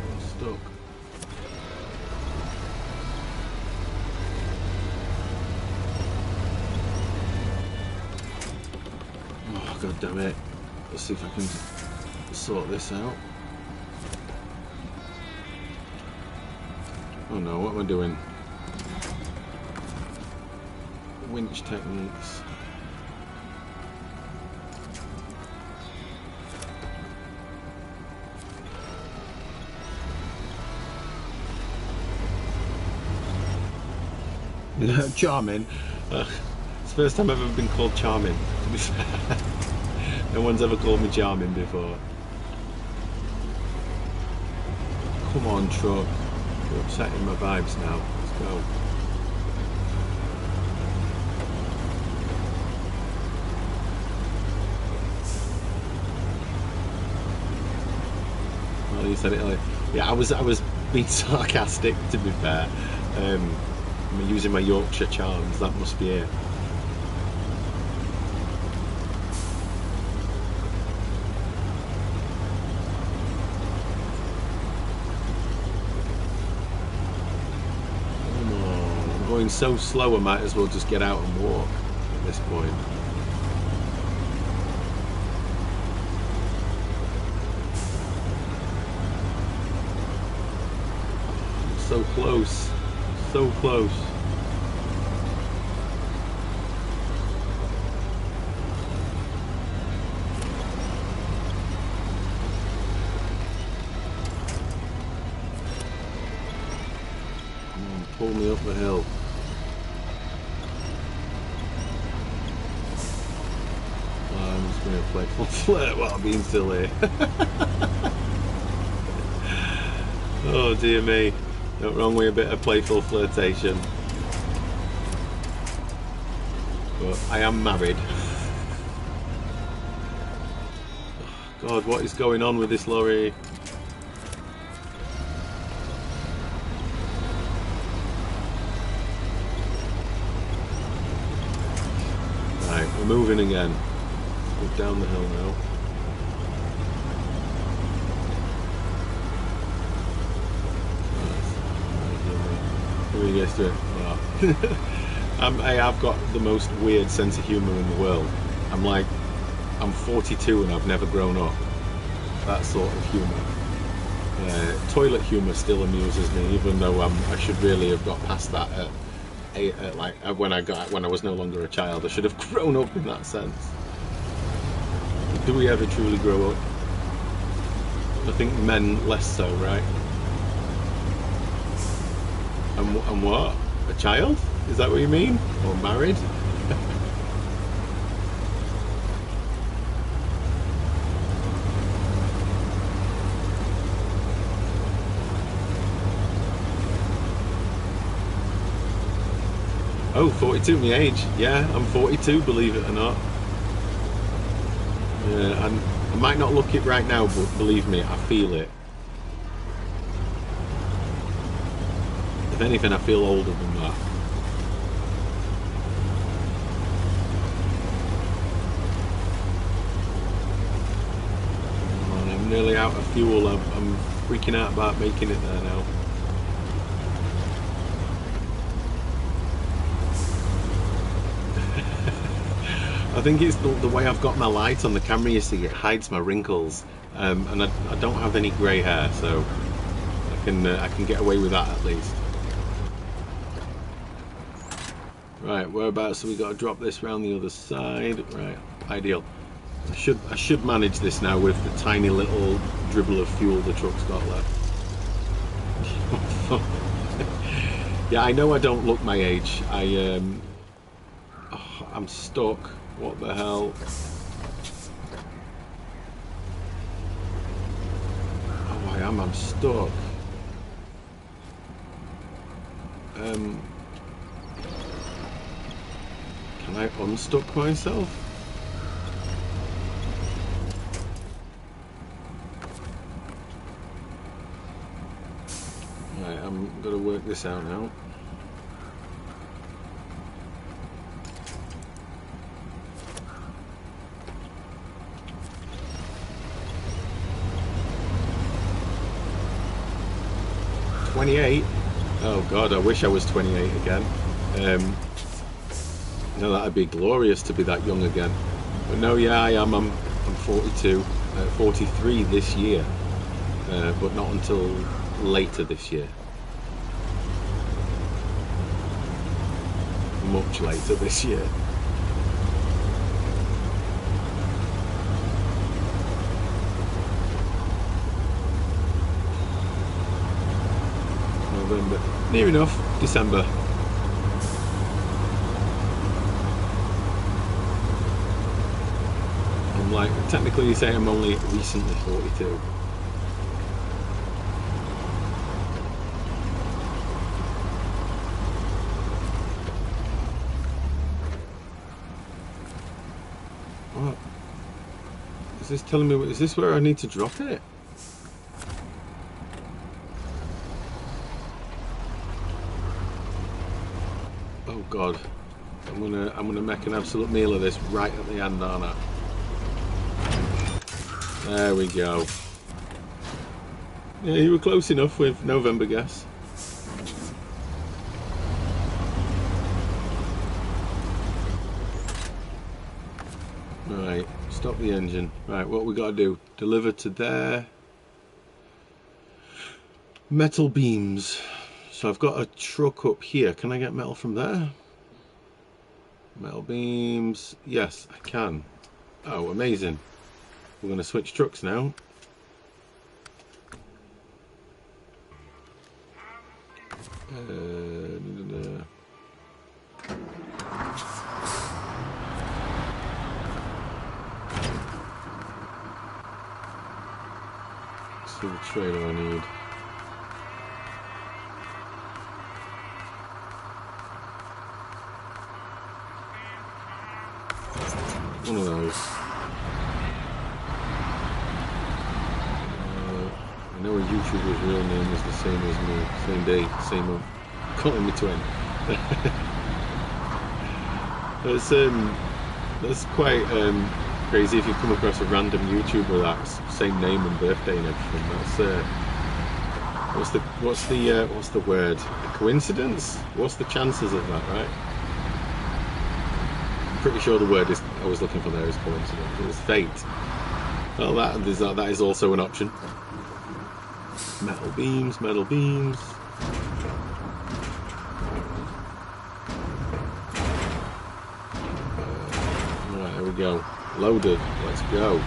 I'm stuck. Oh, god damn it. Let's see if I can sort this out. Oh no, what am I doing? Winch techniques. Charming. It's the first time I've ever been called charming, to be fair. No one's ever called me charming before. Come on, truck. You're upsetting my vibes now. Let's go. Well, you said it earlier. Yeah, I was being sarcastic, to be fair. I'm using my Yorkshire charms. That must be it. Going so slow I might as well just get out and walk at this point. So close, so close. Come on, pull me up the hill. I'm just going to play full flirt while I'm being silly. Oh dear me. Not wrong with a bit of playful flirtation. But I am married. God, what is going on with this lorry? moving again. We're down the hill now. Here he gets to it. Oh. I've got the most weird sense of humour in the world. I'm 42 and I've never grown up. That sort of humour. Toilet humour still amuses me, even though I should really have got past that when I was no longer a child. I should have grown up in that sense. Do we ever truly grow up? I think men less so, right? And what? A child? Is that what you mean? Or married? Oh, 42, my age. Yeah, I'm 42, believe it or not. Yeah, I might not look it right now, but believe me, I feel it. If anything, I feel older than that. Oh, I'm nearly out of fuel. I'm freaking out about making it there now. I think it's the way I've got my light on the camera, you see, it hides my wrinkles, and I don't have any grey hair, so I can get away with that at least. Right, whereabouts? So we got to drop this round the other side. Right, ideal. I should manage this now with the tiny little dribble of fuel the truck's got left. Yeah, I know I don't look my age. I'm stuck. What the hell? Oh, I'm stuck. Can I unstuck myself? Right, I'm gonna work this out now. $28. Oh God, I wish I was 28 again. No, that'd be glorious to be that young again. But no, yeah, I am. I'm 42, 43 this year, but not until later this year. Much later this year. November, near enough, December. I'm like, technically you say I'm only recently 42. What? Is this telling me, is this where I need to drop it? Oh God, I'm gonna make an absolute meal of this right at the end, aren't I? There we go. Yeah, you were close enough with November guess. Right, stop the engine. Right, what we gotta do? Deliver to there. Metal beams. So I've got a truck up here. Can I get metal from there? Metal beams. Yes, I can. Oh, amazing. We're going to switch trucks now. Let's see the trailer I need. One of those. I know a YouTuber's real name is the same as me. Same day, same month. Calling me twin. It's That's quite crazy if you come across a random YouTuber that's same name and birthday and everything. That's what's the word? A coincidence? What's the chances of that, right? I'm pretty sure the word is I was looking for there is coincidence. It's fate. Well, that is also an option. Metal beams, metal beams. Right, there we go. Loaded. Let's go.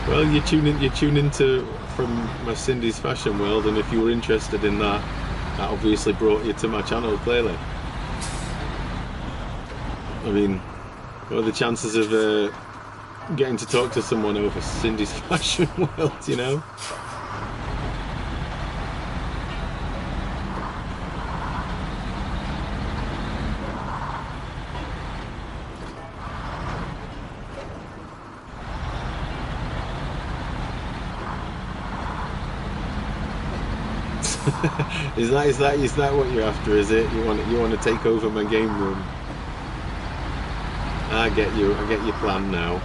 Well, you're tuning to from my Cindy's Fashion World, and if you were interested in that, that obviously brought you to my channel, clearly. I mean, what are the chances of getting to talk to someone over Cindy's Fashion World, you know? Is that what you're after? Is it you want to take over my game room? I get your plan now.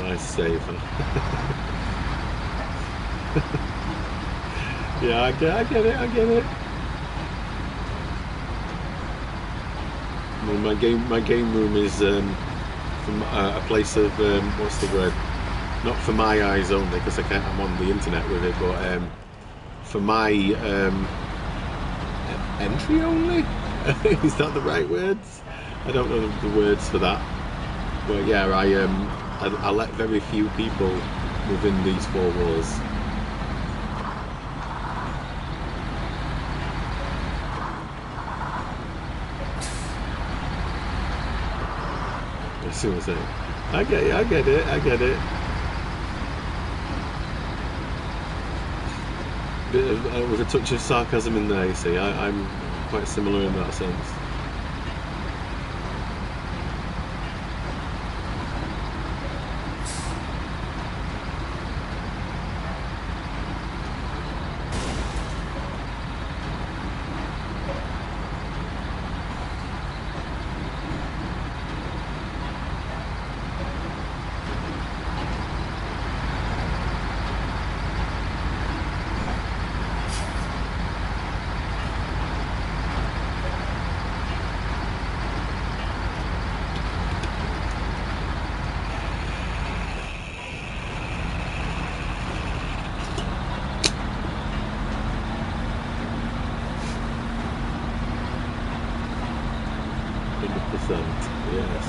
Nice save. Yeah, I get it. Well, my game room is from a place of what's the word? Not for my eyes only, because I'm on the internet with it, but for my entry only. Is that the right words? I don't know the words for that. But yeah, I let very few people within these four walls. See what I'm saying? I get it. Bit of, with a touch of sarcasm in there, you see. I'm quite similar in that sense. Yes.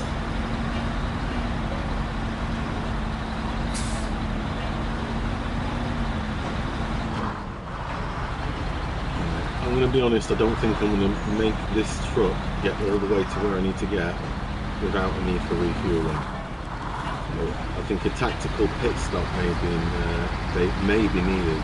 I'm going to be honest, I don't think I'm going to make this truck get all the way to where I need to get without a need for refueling. I think a tactical pit stop may be needed.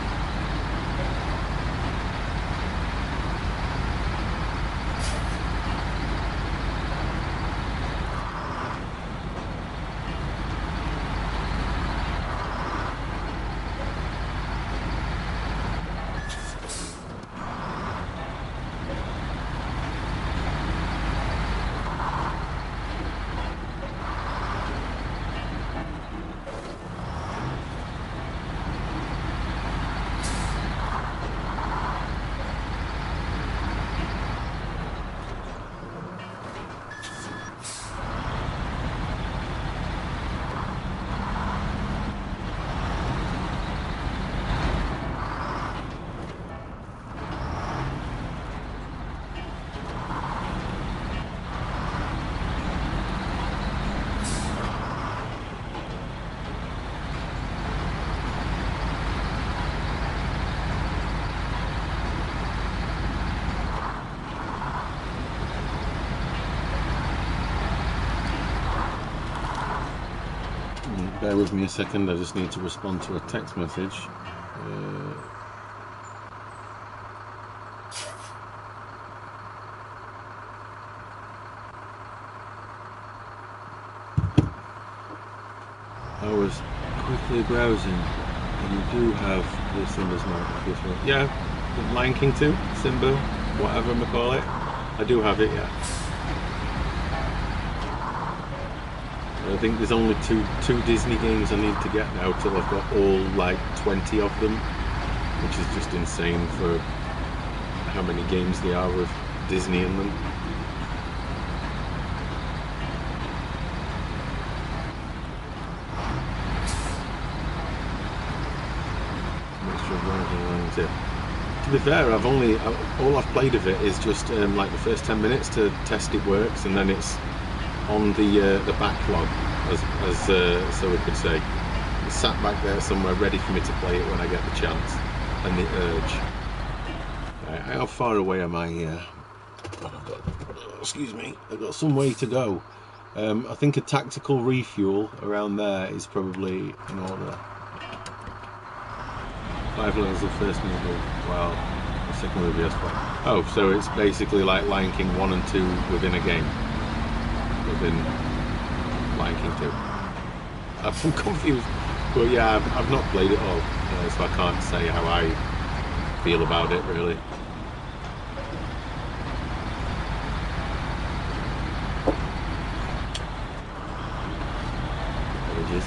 Bear with me a second, I just need to respond to a text message. I was quickly browsing, and you do have the Simba's mark this one. Yeah, the Lion King 2, Simba, whatever we call it. I do have it, yeah. I think there's only two Disney games I need to get now till I've got all like 20 of them, which is just insane for how many games there are with Disney in them. To be fair, all I've played of it is just like the first 10 minutes to test it works, and then it's on the backlog, as so we could say. It's sat back there somewhere ready for me to play it when I get the chance and the urge. Right, how far away am I here? Excuse me, I've got some way to go. I think a tactical refuel around there is probably in order. 5 levels of first movie. Wow, the second movie has 5. Oh, so it's basically like Lion King 1 and 2 within a game. Within Lion King 2. I'm confused. But yeah, I've not played it all, so I can't say how I feel about it really. Apologies.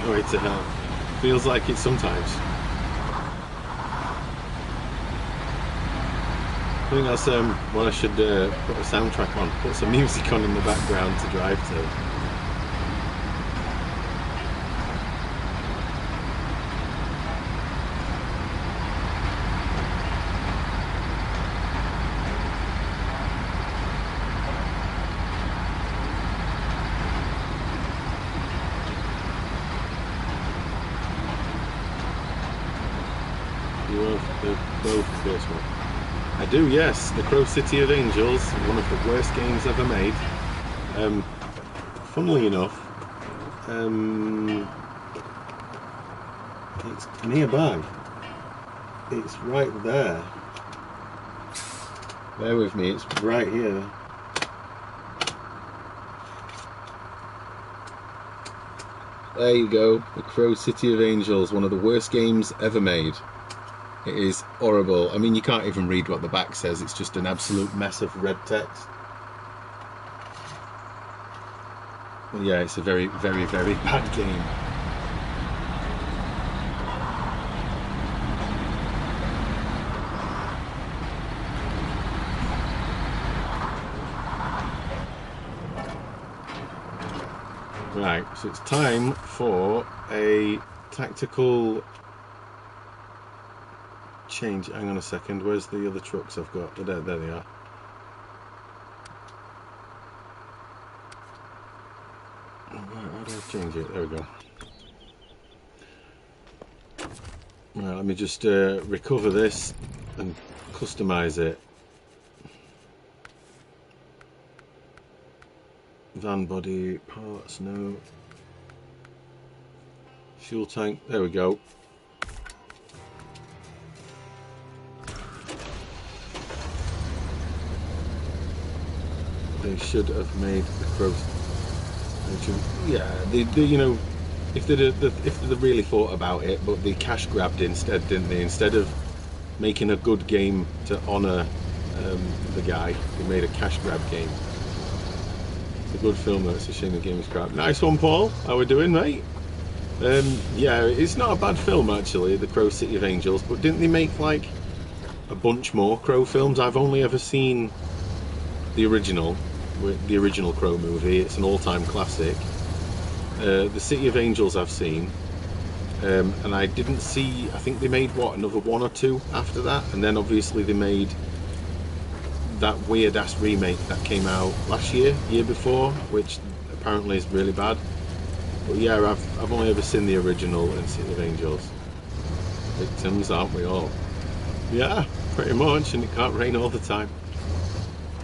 Way to hell. Feels like it sometimes. I think that's what I should put a soundtrack on. Put some music on in the background to drive to. You have both first one. I do, yes. The Crow City of Angels, one of the worst games ever made. Funnily enough, it's nearby. It's right there. Bear with me, it's right here. There you go, The Crow City of Angels, one of the worst games ever made. It is horrible. I mean, you can't even read what the back says. It's just an absolute mess of red text. Well, yeah, it's a very, very, very bad game. Right, so it's time for a tactical change. Hang on a second, where's the other trucks I've got? There they are. Right, how do I change it? There we go. Right, let me just recover this and customize it. Van body, parts, no. Fuel tank, there we go. They should have made the Crow. Yeah, they you know, if they'd really thought about it, but they cash grabbed instead, didn't they? Instead of making a good game to honour the guy, they made a cash grab game. It's a good film though, it's a shame the game is crap. Nice one, Paul. How we doing, mate? Yeah, it's not a bad film actually, The Crow City of Angels, but didn't they make like a bunch more Crow films? I've only ever seen the original Crow movie. It's an all-time classic. The City of Angels I've seen, and I didn't see, I think they made what, another one or two after that, and then obviously they made that weird ass remake that came out last year before, which apparently is really bad. But yeah, I've only ever seen the original and City of Angels. Victims, aren't we all? Yeah, pretty much, and it can't rain all the time.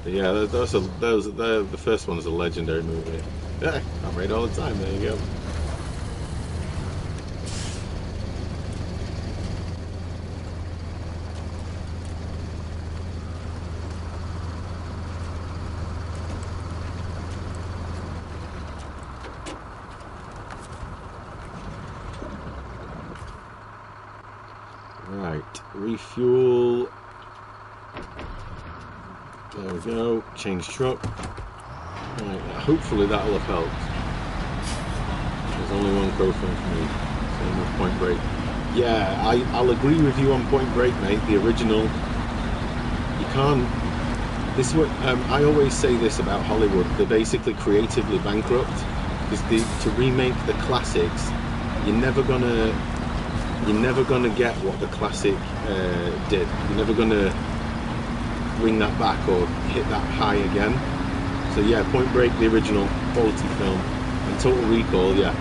But yeah, the first one is a legendary movie. Yeah, can't rain all the time, there you go. Right, refuel. There we go, change truck. Right, hopefully that'll have helped. There's only one Crow film for me, same with Point Break. Yeah, I'll agree with you on Point Break, mate. The original, you can't. This is what I always say this about Hollywood. They're basically creatively bankrupt. Because to remake the classics, you're never gonna get what the classic did. You're never gonna bring that back or hit that high again. So yeah, Point Break, the original, quality film, and Total Recall, yeah,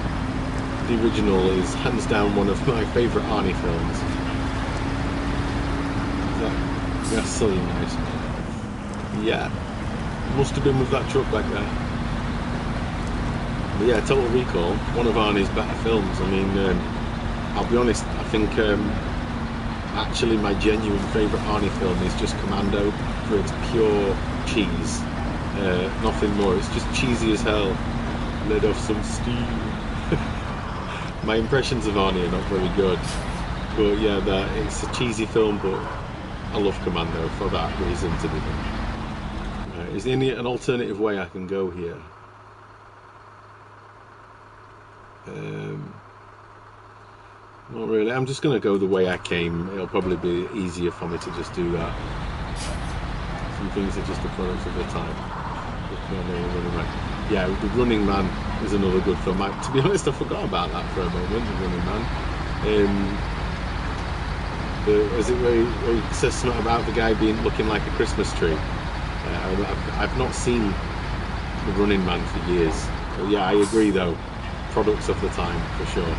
the original is hands down one of my favourite Arnie films. That's so nice. Yeah, must have been with that truck back there. But yeah, Total Recall, one of Arnie's better films. I mean, I'll be honest, I think actually my genuine favourite Arnie film is just Commando, for its pure cheese. Nothing more, it's just cheesy as hell. Let off some steam. My impressions of Arnie are not very good. But yeah, it's a cheesy film, but I love Commando for that reason, to be fair. Is there an alternative way I can go here? Not really. I'm just going to go the way I came. It'll probably be easier for me to just do that. Some things are just the products of the time. Yeah, The Running Man is another good film. To be honest, I forgot about that for a moment, The Running Man. Is it where he says something about the guy looking like a Christmas tree? I've not seen The Running Man for years. But yeah, I agree though. Products of the time, for sure.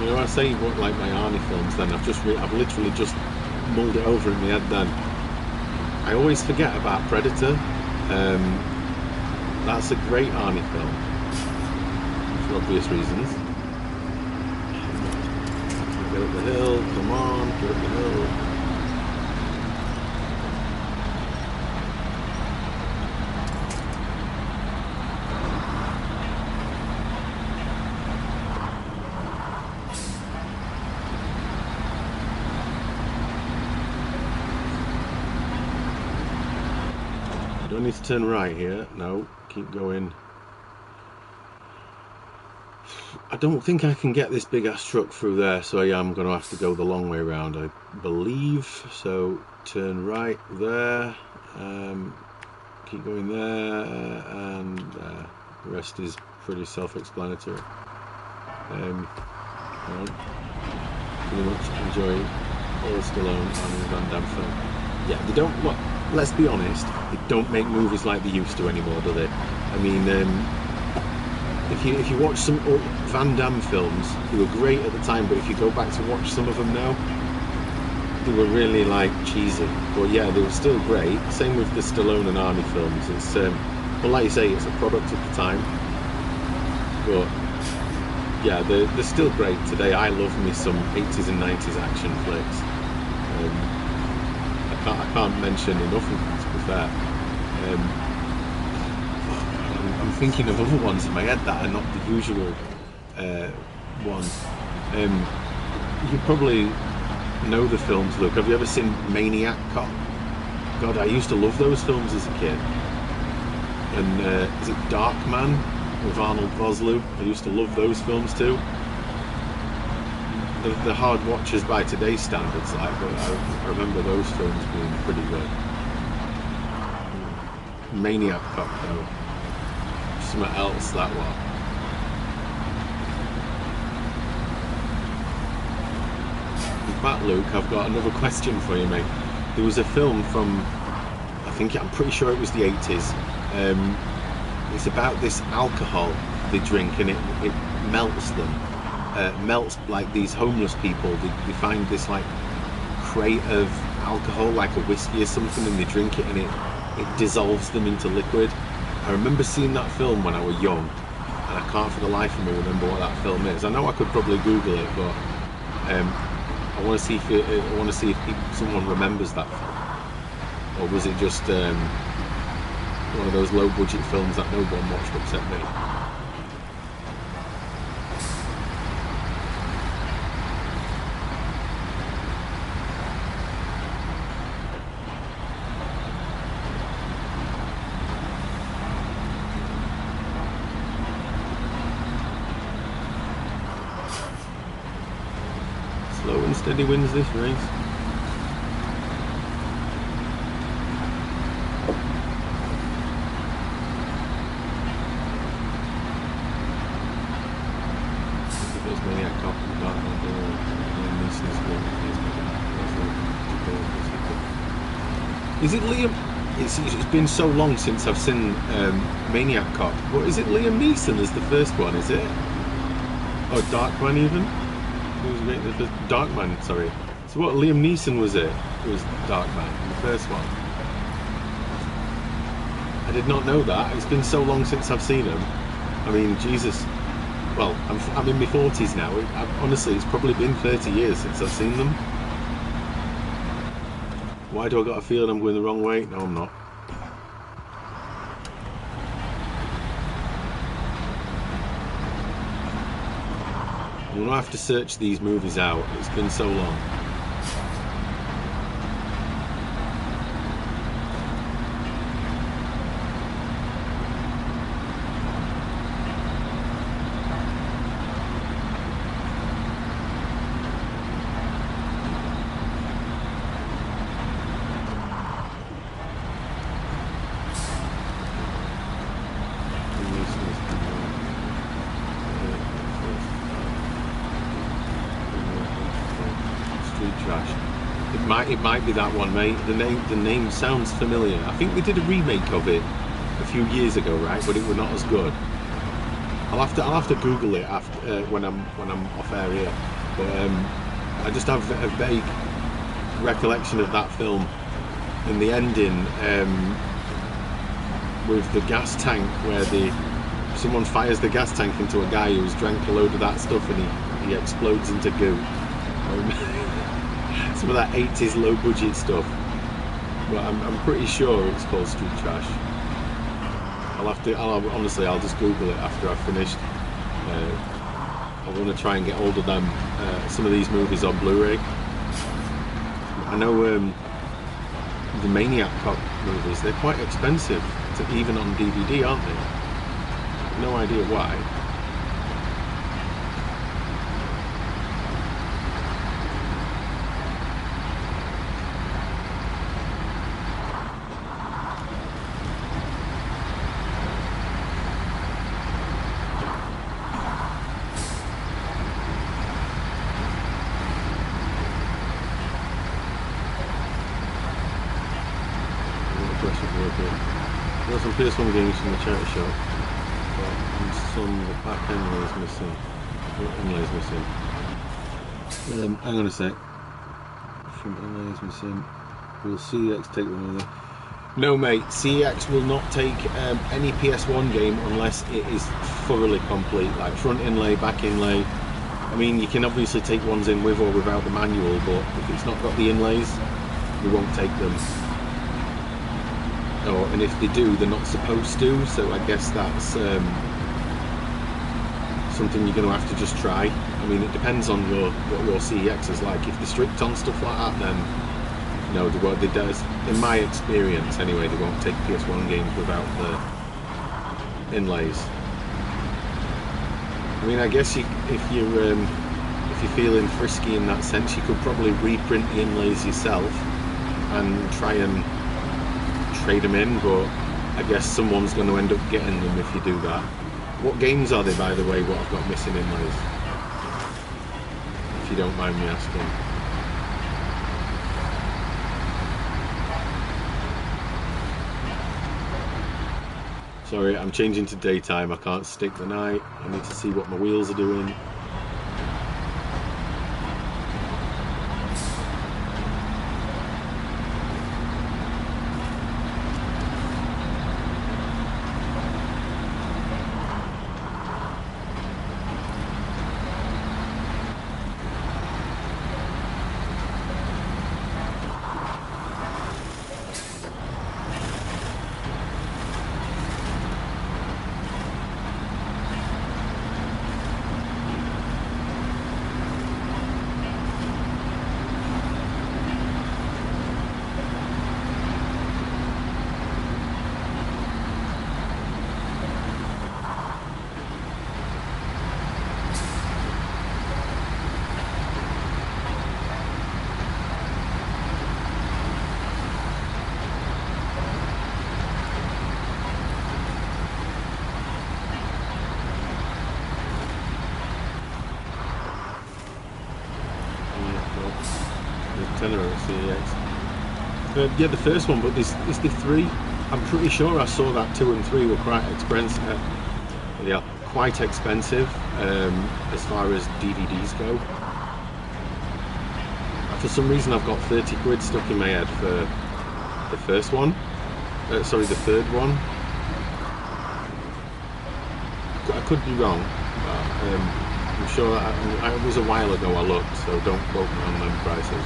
You know, I say what like my Arnie films. Then I've literally just mulled it over in my head. Then I always forget about Predator. That's a great Arnie film for obvious reasons. Get up the hill, come on, get up the hill. I don't need to turn right here. No, keep going. I don't think I can get this big ass truck through there, so I am going to have to go the long way around, I believe. So turn right there, keep going there, and the rest is pretty self-explanatory. Pretty much enjoy all Stallone and Van Damme film. Yeah, they don't. Look, let's be honest, they don't make movies like they used to anymore, do they? I mean, if you watch some Van Damme films, they were great at the time, but if you go back to watch some of them now, they were really like cheesy. But yeah, they were still great. Same with the Stallone and Arnie films. It's well, like you say, it's a product of the time. But yeah, they're still great today. I love me some 80s and 90s action flicks. I can't mention enough of them, to be fair. I'm thinking of other ones in my head that are not the usual ones. You probably know the films, Luke. Have you ever seen Maniac Cop? God, I used to love those films as a kid. And is it Darkman with Arnold Vosloo? I used to love those films too. The hard watchers by today's standards, like, but I remember those films being pretty good. Maniac Cop though, something else that one. In fact, Luke, I've got another question for you, mate. There was a film from, I'm pretty sure it was the 80s. It's about this alcohol they drink, and it melts them. Melts like these homeless people. They find this like crate of alcohol, like a whiskey or something, and they drink it, and it dissolves them into liquid. I remember seeing that film when I was young, and I can't for the life of me remember what that film is. I know I could probably Google it, but I want to see if someone remembers that film, or was it just one of those low budget films that no one watched except me? Slow and steady wins this race. Is it Liam? It's been so long since I've seen Maniac Cop. But is it Liam Neeson as the first one? Is it? Or Darkman even? Darkman, sorry. So what, Liam Neeson was it? It was Darkman, the first one. I did not know that. It's been so long since I've seen him. I mean, Jesus. Well, I'm in my 40s now. Honestly, it's probably been 30 years since I've seen them. Why do I got a feeling I'm going the wrong way? No, I'm not. I'm going to have to search these movies out. It's been so long. might be that one, mate. The name sounds familiar. I think they did a remake of it a few years ago, right? But it was not as good. I'll have to Google it after when I'm off air here. But I just have a vague recollection of that film and the ending with the gas tank where someone fires the gas tank into a guy who's drank a load of that stuff and he explodes into goo. Some of that 80s low budget stuff. But I'm pretty sure it's called Street Trash. Honestly, I'll just Google it after I've finished. I want to try and get hold of them, some of these movies on Blu-ray. I know the Maniac Cop movies, they're quite expensive, even on DVD, aren't they? I've no idea why. Got some PS1 games from the charity shop, and some back inlays missing. What inlays missing? Hang on a sec. Front inlays missing. Will CEX take them over? No, mate. CEX will not take any PS1 game unless it is thoroughly complete, like front inlay, back inlay. I mean, you can obviously take ones in with or without the manual, but if it's not got the inlays, we won't take them. And if they do, they're not supposed to, so I guess that's something you're going to have to just try. I mean, it depends on what your CEX is like. If they're strict on stuff like that, then no, they does. In my experience, anyway, they won't take PS1 games without the inlays. I mean, I guess if you're feeling frisky in that sense, you could probably reprint the inlays yourself and try and trade them in, but I guess someone's going to end up getting them if you do that. What games are they, by the way, what I've got missing inlays? If you don't mind me asking. Sorry, I'm changing to daytime. I can't stick the night. I need to see what my wheels are doing. Yeah, the first one, but is the 3. I'm pretty sure I saw that 2 and 3 were quite expensive. Yeah, quite expensive as far as DVDs go. For some reason, I've got 30 quid stuck in my head for the first one. Sorry, the third one. I could be wrong, but I'm sure it was a while ago I looked, so don't quote me on them prices.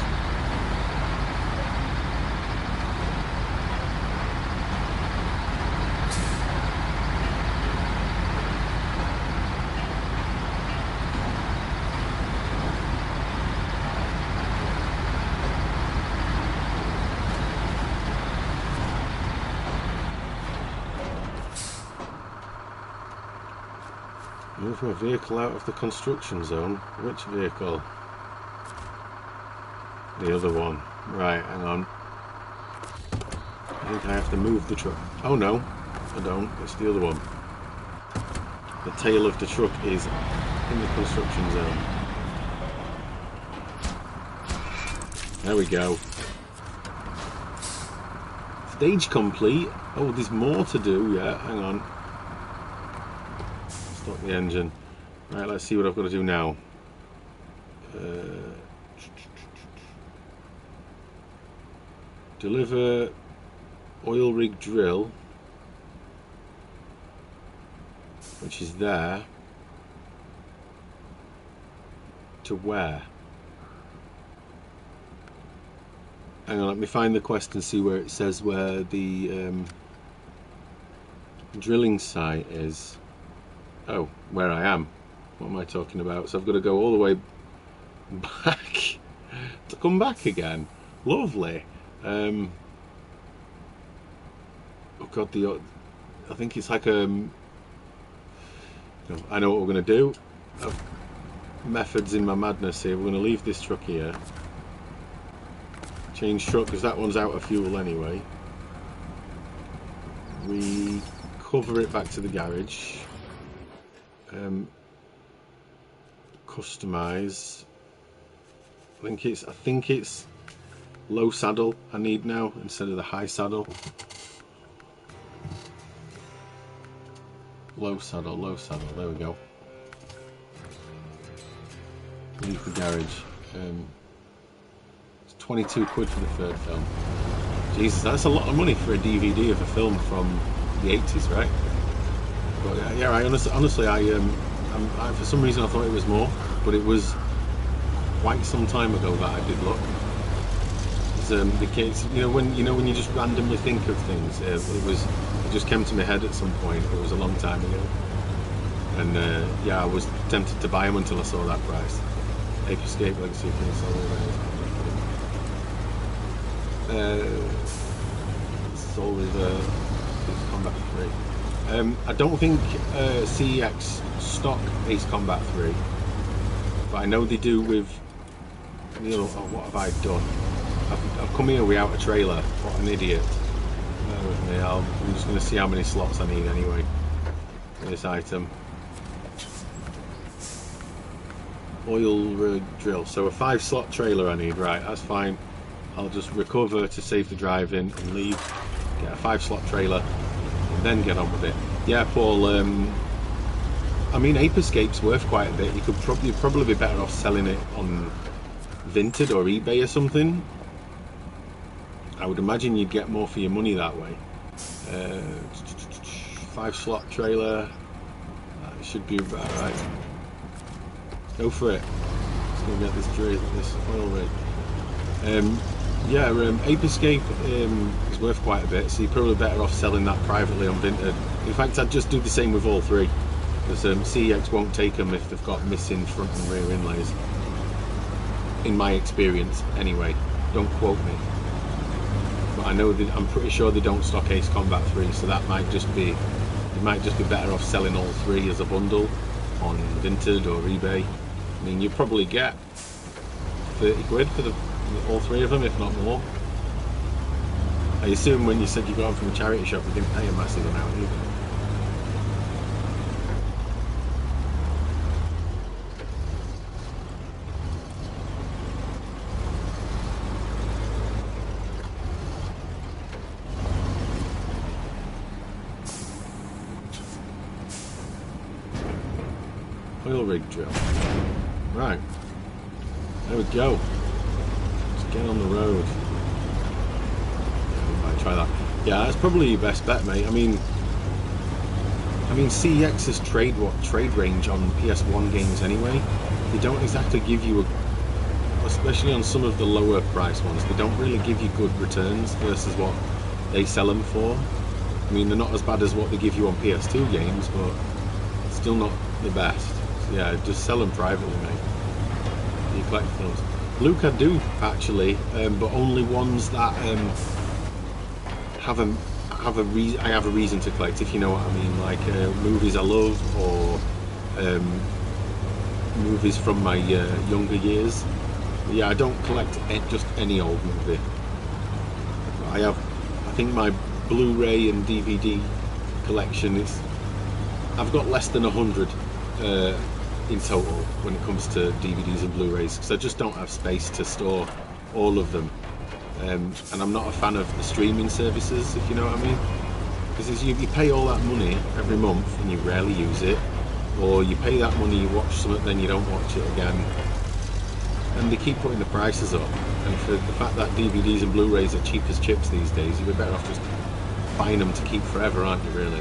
Move my vehicle out of the construction zone. Which vehicle? The other one. Right, hang on. I think I have to move the truck. Oh no, I don't. It's the other one. The tail of the truck is in the construction zone. There we go. Stage complete. Oh, there's more to do. Yeah, hang on. Stop the engine. Right, let's see what I've got to do now. Deliver oil rig drill, which is there, to where? Hang on, let me find the quest and see where it says where the drilling site is. Oh, where I am. What am I talking about? So I've got to go all the way back to come back again. Lovely. Oh god, I think it's like I know what we're going to do. Methods in my madness here. We're going to leave this truck here, change truck because that one's out of fuel anyway. We cover it back to the garage. Customize. I think it's low saddle I need now instead of the high saddle. Low saddle, there we go. Leave the garage. It's 22 quid for the third film. Jesus, that's a lot of money for a DVD of a film from the 80s, right? But yeah, honestly, I for some reason I thought it was more, but it was quite some time ago that I did look. The case, when you just randomly think of things, it just came to my head at some point. It was a long time ago, and yeah, I was tempted to buy them until I saw that price. Ape Escape Legacy Prince Soul River Combat 3. I don't think CEX stock Ace Combat 3, but I know they do with. Oh, what have I done? I've come here without a trailer. What an idiot. Bear with me. I'm just going to see how many slots I need anyway for this item. Oil rig drill. So a 5-slot trailer I need. Right, that's fine. I'll just recover to save the drive in and leave. Get a 5-slot trailer and then get on with it. Yeah, Paul. I mean, Ape Escape's worth quite a bit. You could probably be better off selling it on Vinted or eBay or something. I would imagine you'd get more for your money that way. 5-slot trailer. That should be about right. Go for it. Let's go get this oil rig. Yeah, Ape Escape is worth quite a bit, so you're probably better off selling that privately on Vinted. In fact, I'd just do the same with all three, because CEX won't take them if they've got missing front and rear inlays. In my experience, anyway. Don't quote me. But I know that I'm pretty sure they don't stock Ace Combat 3, so that might just be. You might just be better off selling all three as a bundle on Vinted or eBay. I mean, you probably get 30 quid for all three of them, if not more. I assume when you said you got them from a charity shop, you didn't pay a massive amount either. Oil rig drill. Right. There we go. Let's get on the road. Yeah, we might try that. Yeah, that's probably your best bet, mate. I mean CEX's trade range on PS1 games anyway. They don't exactly give you especially on some of the lower price ones, they don't really give you good returns versus what they sell them for. I mean, they're not as bad as what they give you on PS2 games, but still not the best. Yeah, just sell them privately, mate. You collect films. Luke, I do actually, but only ones that I have a reason to collect, if you know what I mean. Like movies I love, or movies from my younger years. But yeah, I don't collect just any old movie. I think my Blu-ray and DVD collection is. I've got less than 100. In total when it comes to DVDs and Blu-rays, because I just don't have space to store all of them. and I'm not a fan of the streaming services, if you know what I mean. Because you pay all that money every month and you rarely use it, or you pay that money, you watch something, then you don't watch it again, and they keep putting the prices up. And for the fact that DVDs and Blu-rays are cheap as chips these days, you'd be better off just buying them to keep forever, aren't you, really?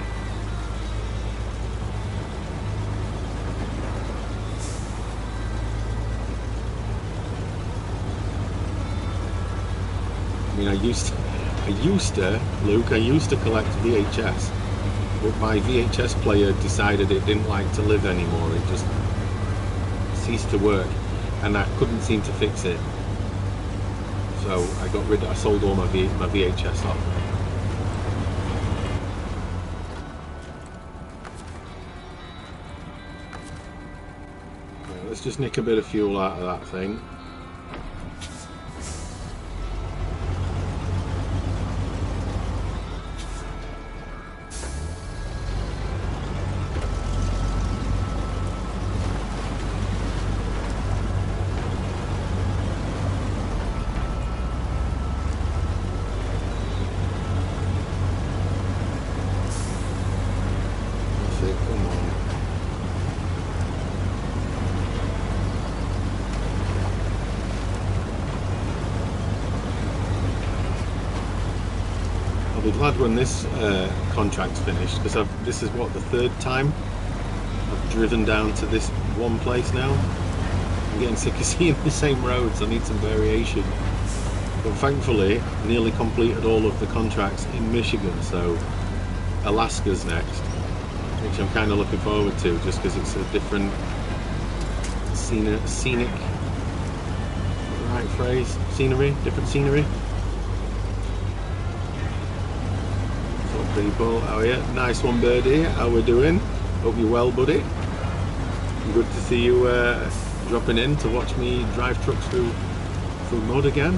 I mean, I used to, Luke, I used to collect VHS, but my VHS player decided it didn't like to live anymore. It just ceased to work, and I couldn't seem to fix it. So I sold all my VHS off. Right, let's just nick a bit of fuel out of that thing. I'll be glad when this contract's finished, because this is what, the third time I've driven down to this one place now. I'm getting sick of seeing the same roads. I need some variation. But thankfully, nearly completed all of the contracts in Michigan, so Alaska's next, which I'm kind of looking forward to, just because it's a different scenic, right phrase, scenery, different scenery. People, how are you? Nice one, Birdie. How we doing? Hope you're well, buddy. Good to see you dropping in to watch me drive trucks through mud again.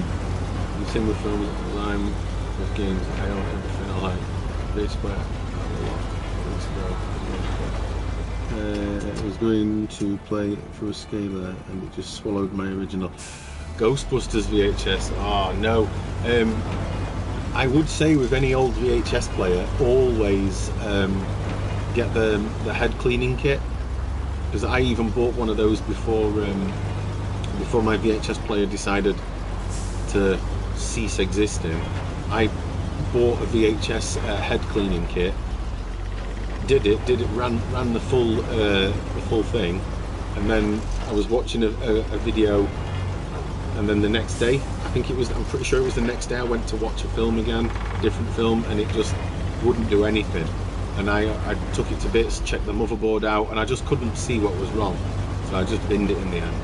You've seen with films I'm with games. I own everything I like. Big Square. I was going to play through a scaler and it just swallowed my original Ghostbusters VHS. Oh no. I would say with any old VHS player, always get the head cleaning kit, because I even bought one of those before my VHS player decided to cease existing. I bought a VHS head cleaning kit, ran the full thing, and then I was watching a video, and then the next day, I'm pretty sure it was the next day, I went to watch a film again, a different film, and it just wouldn't do anything. And I took it to bits, checked the motherboard out, and I just couldn't see what was wrong. So I just binned it in the end.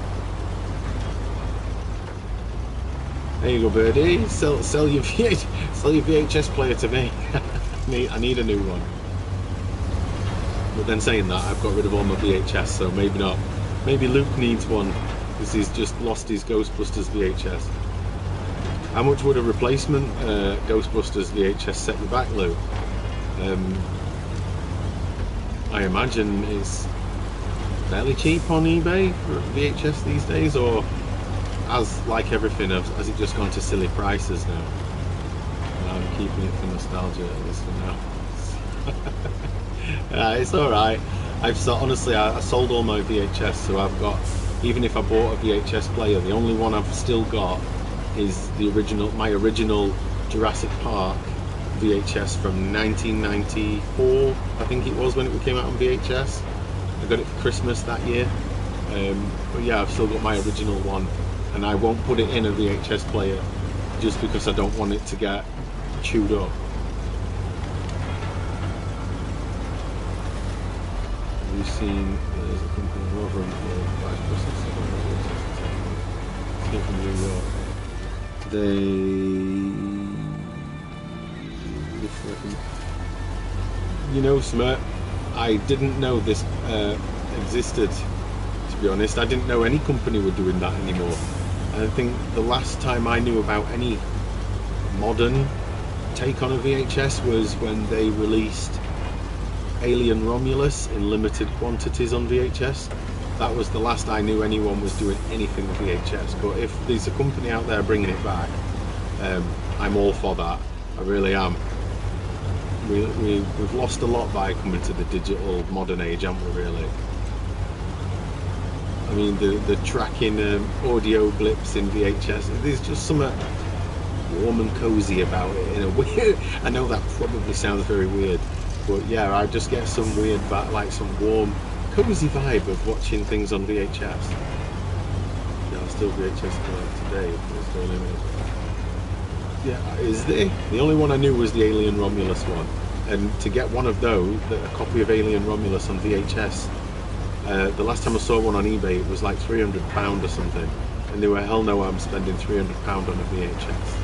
There you go, Birdie. Sell your VHS player to me. I need a new one. But then saying that, I've got rid of all my VHS, so maybe not. Maybe Luke needs one, because he's just lost his Ghostbusters VHS. How much would a replacement Ghostbusters VHS set you back, Luke? I imagine it's fairly cheap on eBay for VHS these days, or as like everything, has it just gone to silly prices now? I'm keeping it for nostalgia at least for now. It's alright. Honestly, I sold all my VHS, so I've got, even if I bought a VHS player, the only one I've still got is my original Jurassic Park VHS from 1994, I think it was, when it came out on VHS. I got it for Christmas that year. But yeah, I've still got my original one, and I won't put it in a VHS player just because I don't want it to get chewed up. Have you seen there's a company in Rotherham called Came from New York. You know, Smurt, I didn't know this existed, to be honest. I didn't know any company were doing that anymore. And I think the last time I knew about any modern take on a VHS was when they released Alien Romulus in limited quantities on VHS. That was the last I knew anyone was doing anything with VHS. But if there's a company out there bringing it back, I'm all for that. I really am. We've lost a lot by coming to the digital modern age, haven't we, really? I mean, the tracking audio blips in VHS, there's just something warm and cozy about it in a weird. I know that probably sounds very weird, but yeah, I just get some weird, like some warm, cozy vibe of watching things on VHS. Yeah, still VHS today. Yeah, is there? The only one I knew was the Alien Romulus one, and to get one of those, a copy of Alien Romulus on VHS, the last time I saw one on eBay, it was like £300 or something, and they were, hell no, I'm spending £300 on a VHS.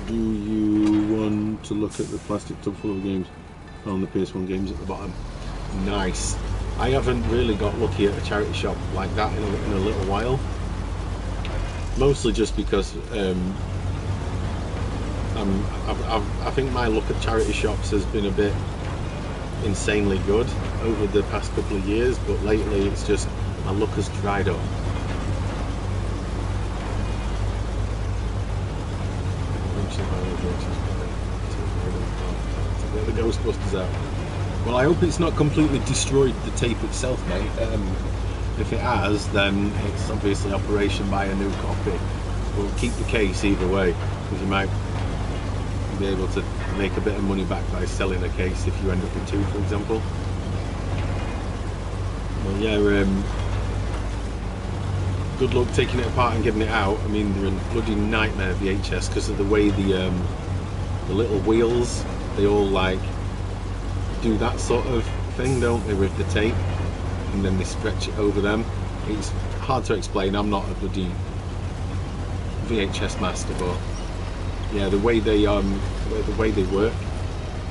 Do you want to look at the plastic tub full of games? Found the PS1 games at the bottom. Nice. I haven't really got lucky at a charity shop like that in a little while. Mostly just because I think my look at charity shops has been a bit insanely good over the past couple of years, but lately it's just my look has dried up. To get the Ghostbusters out. Well, I hope it's not completely destroyed the tape itself, mate. If it has, then it's obviously operation buy a new copy. We'll keep the case either way, because you might be able to make a bit of money back by selling a case if you end up with two, for example. Well, yeah, good luck taking it apart and getting it out. I mean, they're a bloody nightmare VHS because of the way the little wheels, they all like do that sort of thing, don't they, with the tape, and then they stretch it over them. It's hard to explain. I'm not a bloody VHS master, but yeah, the way they work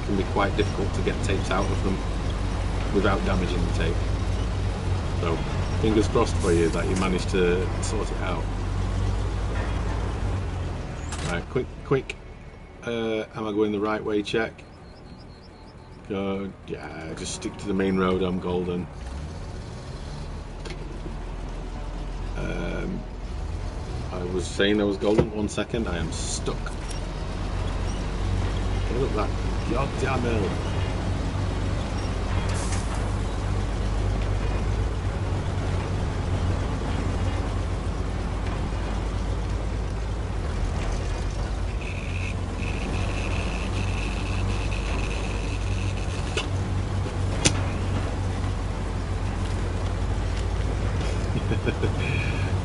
can be quite difficult to get tapes out of them without damaging the tape. So fingers crossed for you that you managed to sort it out. Right, quick. Am I going the right way? Check. Good. Yeah, just stick to the main road. I'm golden. I was saying I was golden. 1 second. I am stuck. Get up that goddamn hill.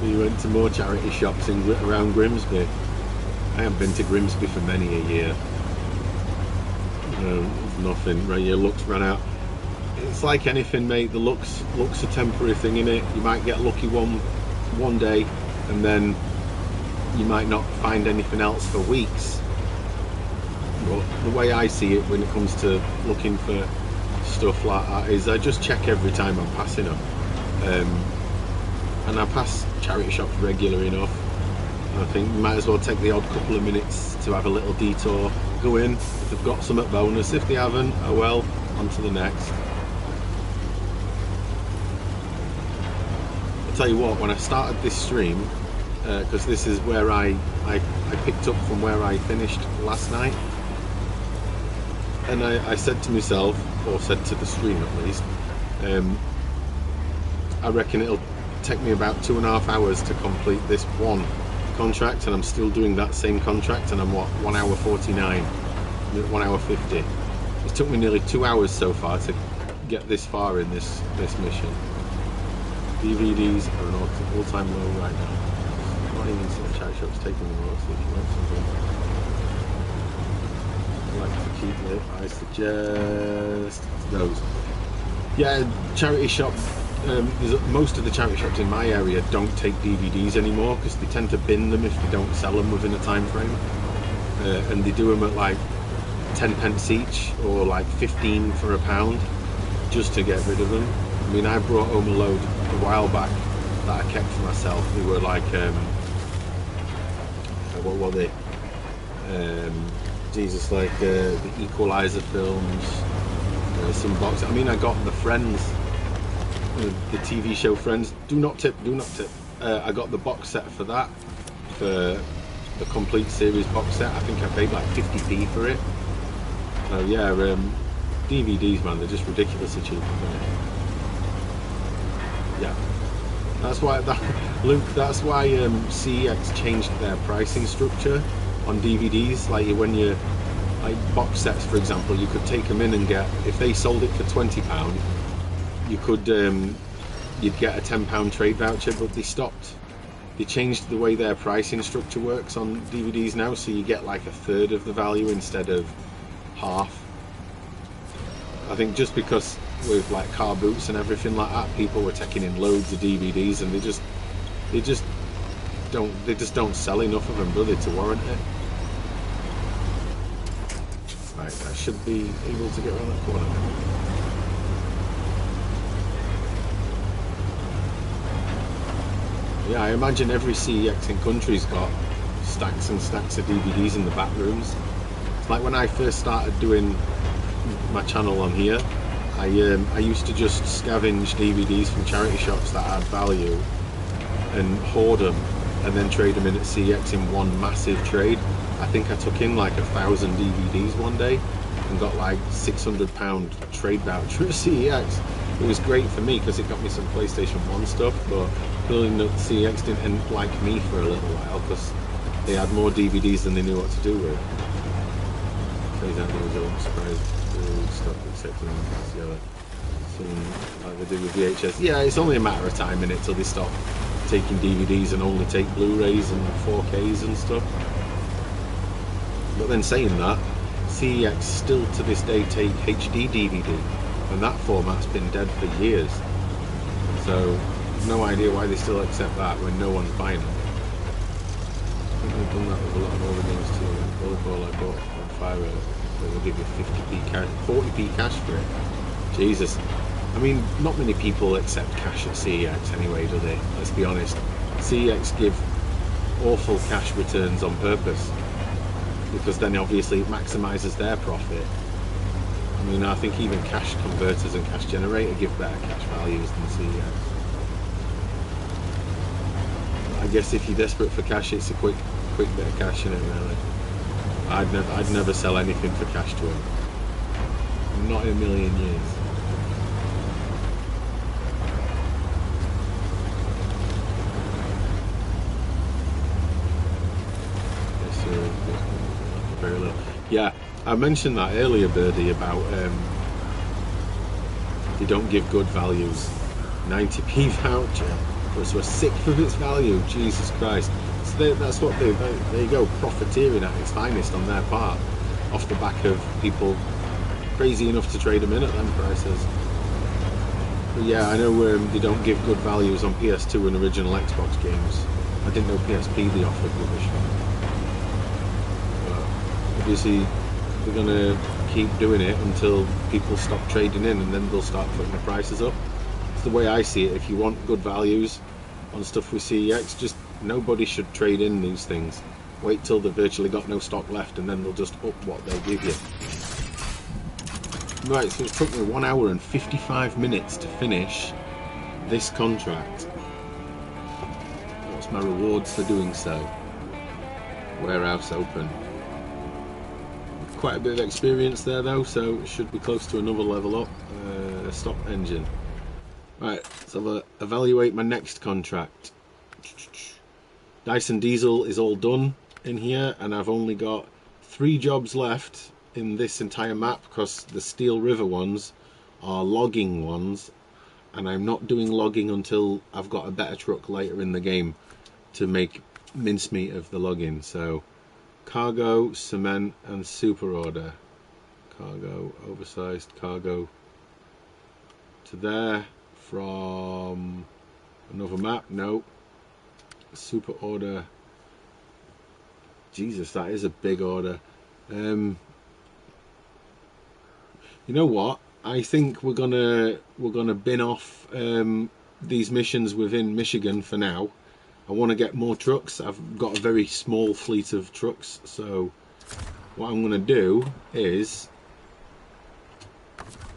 You went to more charity shops around Grimsby. I haven't been to Grimsby for many a year. Nothing. Right, your looks ran out. It's like anything, mate. The looks a temporary thing, innit? You might get lucky one day, and then you might not find anything else for weeks. But the way I see it when it comes to looking for stuff like that is I just check every time I'm passing them. And I pass charity shops regular enough. I think you might as well take the odd couple of minutes to have a little detour, go in, if they've got some at bonus. If they haven't, oh well, on to the next. I'll tell you what, when I started this stream, because this is where I picked up from where I finished last night, and I said to myself, or said to the stream at least, I reckon it'll take me about 2.5 hours to complete this one contract, and I'm still doing that same contract, and I'm what, 1 hour 49, 1 hour 50. It took me nearly 2 hours so far to get this far in this mission. DVDs are an all-time low right now. Not even some chat shops taking the most. If you want something, I like to keep it. I suggest those. Yeah, charity shop. Most of the charity shops in my area don't take DVDs anymore because they tend to bin them if they don't sell them within a time frame, and they do them at like 10 pence each, or like 15 for a pound, just to get rid of them. I mean, I brought home a load a while back that I kept for myself. They were like, what were they? Jesus, like the Equalizer films, some boxes. I mean, I got the Friends, the TV show Friends. Do not tip, do not tip. I got the box set for that, for the complete series box set. I think I paid like 50p for it. So yeah, DVDs, man, they're just ridiculously cheap. Yeah, that's why Luke. That's why CEX changed their pricing structure on DVDs. Like when you like box sets, for example, you could take them in and get, if they sold it for £20, you could you'd get a £10 trade voucher. But they stopped. They changed the way their pricing structure works on DVDs now, so you get like a third of the value instead of half. I think just because with like car boots and everything like that, people were taking in loads of DVDs, and they just don't sell enough of them, do they, to warrant it? Right, I should be able to get around that corner now. Yeah, I imagine every CEX in country's got stacks and stacks of DVDs in the back rooms. It's like when I first started doing my channel on here, I used to just scavenge DVDs from charity shops that had value and hoard them, and then trade them in at CEX in one massive trade. I think I took in like 1,000 DVDs one day and got like £600 trade voucher at CEX. It was great for me because it got me some PlayStation 1 stuff, but building up CEX didn't like me for a little while because they had more DVDs than they knew what to do with. I'm surprised they stopped accepting the other. Like they do with VHS. Yeah, it's only a matter of time in it till they stop taking DVDs and only take Blu-rays and 4Ks and stuff. But then saying that, CEX still to this day take HD DVD, and that format's been dead for years. So no idea why they still accept that when no one's buying them. I think they've done that with a lot of older games too. Volleyball I bought on Fire, they'll give you 50p cash, 40p cash for it. Jesus. I mean, not many people accept cash at CEX anyway, do they? Let's be honest. CEX give awful cash returns on purpose, because then obviously it maximises their profit. I mean, I think even cash converters and cash generator give better cash values than CEX. I guess if you're desperate for cash, it's a quick bit of cash in it, really. I'd never sell anything for cash to him. Not in a million years. Very little. Yeah, I mentioned that earlier, Birdie, about they don't give good values. 90p voucher was a sixth of its value. Jesus Christ. So that's what there you go, profiteering at its finest on their part, off the back of people crazy enough to trade them in at them prices. But yeah, I know they don't give good values on PS2 and original Xbox games. I didn't know PSP they offered rubbish. Obviously they're going to keep doing it until people stop trading in, and then they'll start putting the prices up. It's the way I see it. If you want good values on stuff with CEX, just nobody should trade in these things. Wait till they've virtually got no stock left, and then they'll just up what they'll give you. Right, so it took me 1 hour and 55 minutes to finish this contract. What's my rewards for doing so? Warehouse open. Quite a bit of experience there though, so it should be close to another level up. Stop engine. Right, so evaluate my next contract. Dyson Diesel is all done in here, and I've only got 3 jobs left in this entire map, because the Steel River ones are logging ones, and I'm not doing logging until I've got a better truck later in the game to make mincemeat of the logging. So cargo, cement and super order. Cargo, oversized cargo to there from another map. No. Super order. Jesus, that is a big order. You know what? I think we're gonna bin off these missions within Michigan for now. I want to get more trucks. I've got a very small fleet of trucks, so what I'm gonna do is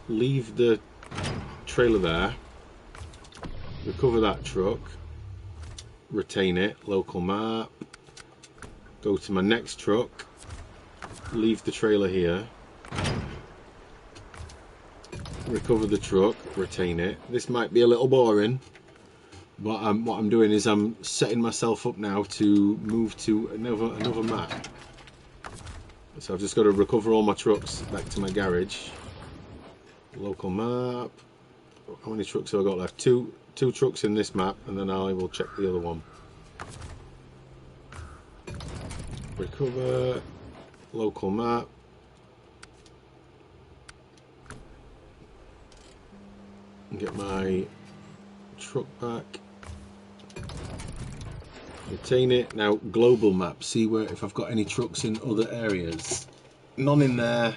leave the trailer there, recover that truck, retain it, local map, go to my next truck, leave the trailer here, recover the truck, retain it. This might be a little boring, but what I'm doing is I'm setting myself up now to move to another map. So I've just got to recover all my trucks back to my garage. Local map. How many trucks have I got left? Two trucks in this map, and then I will check the other one. Recover. Local map. Get my truck back. Retain it. Now global map. See where if I've got any trucks in other areas. None in there.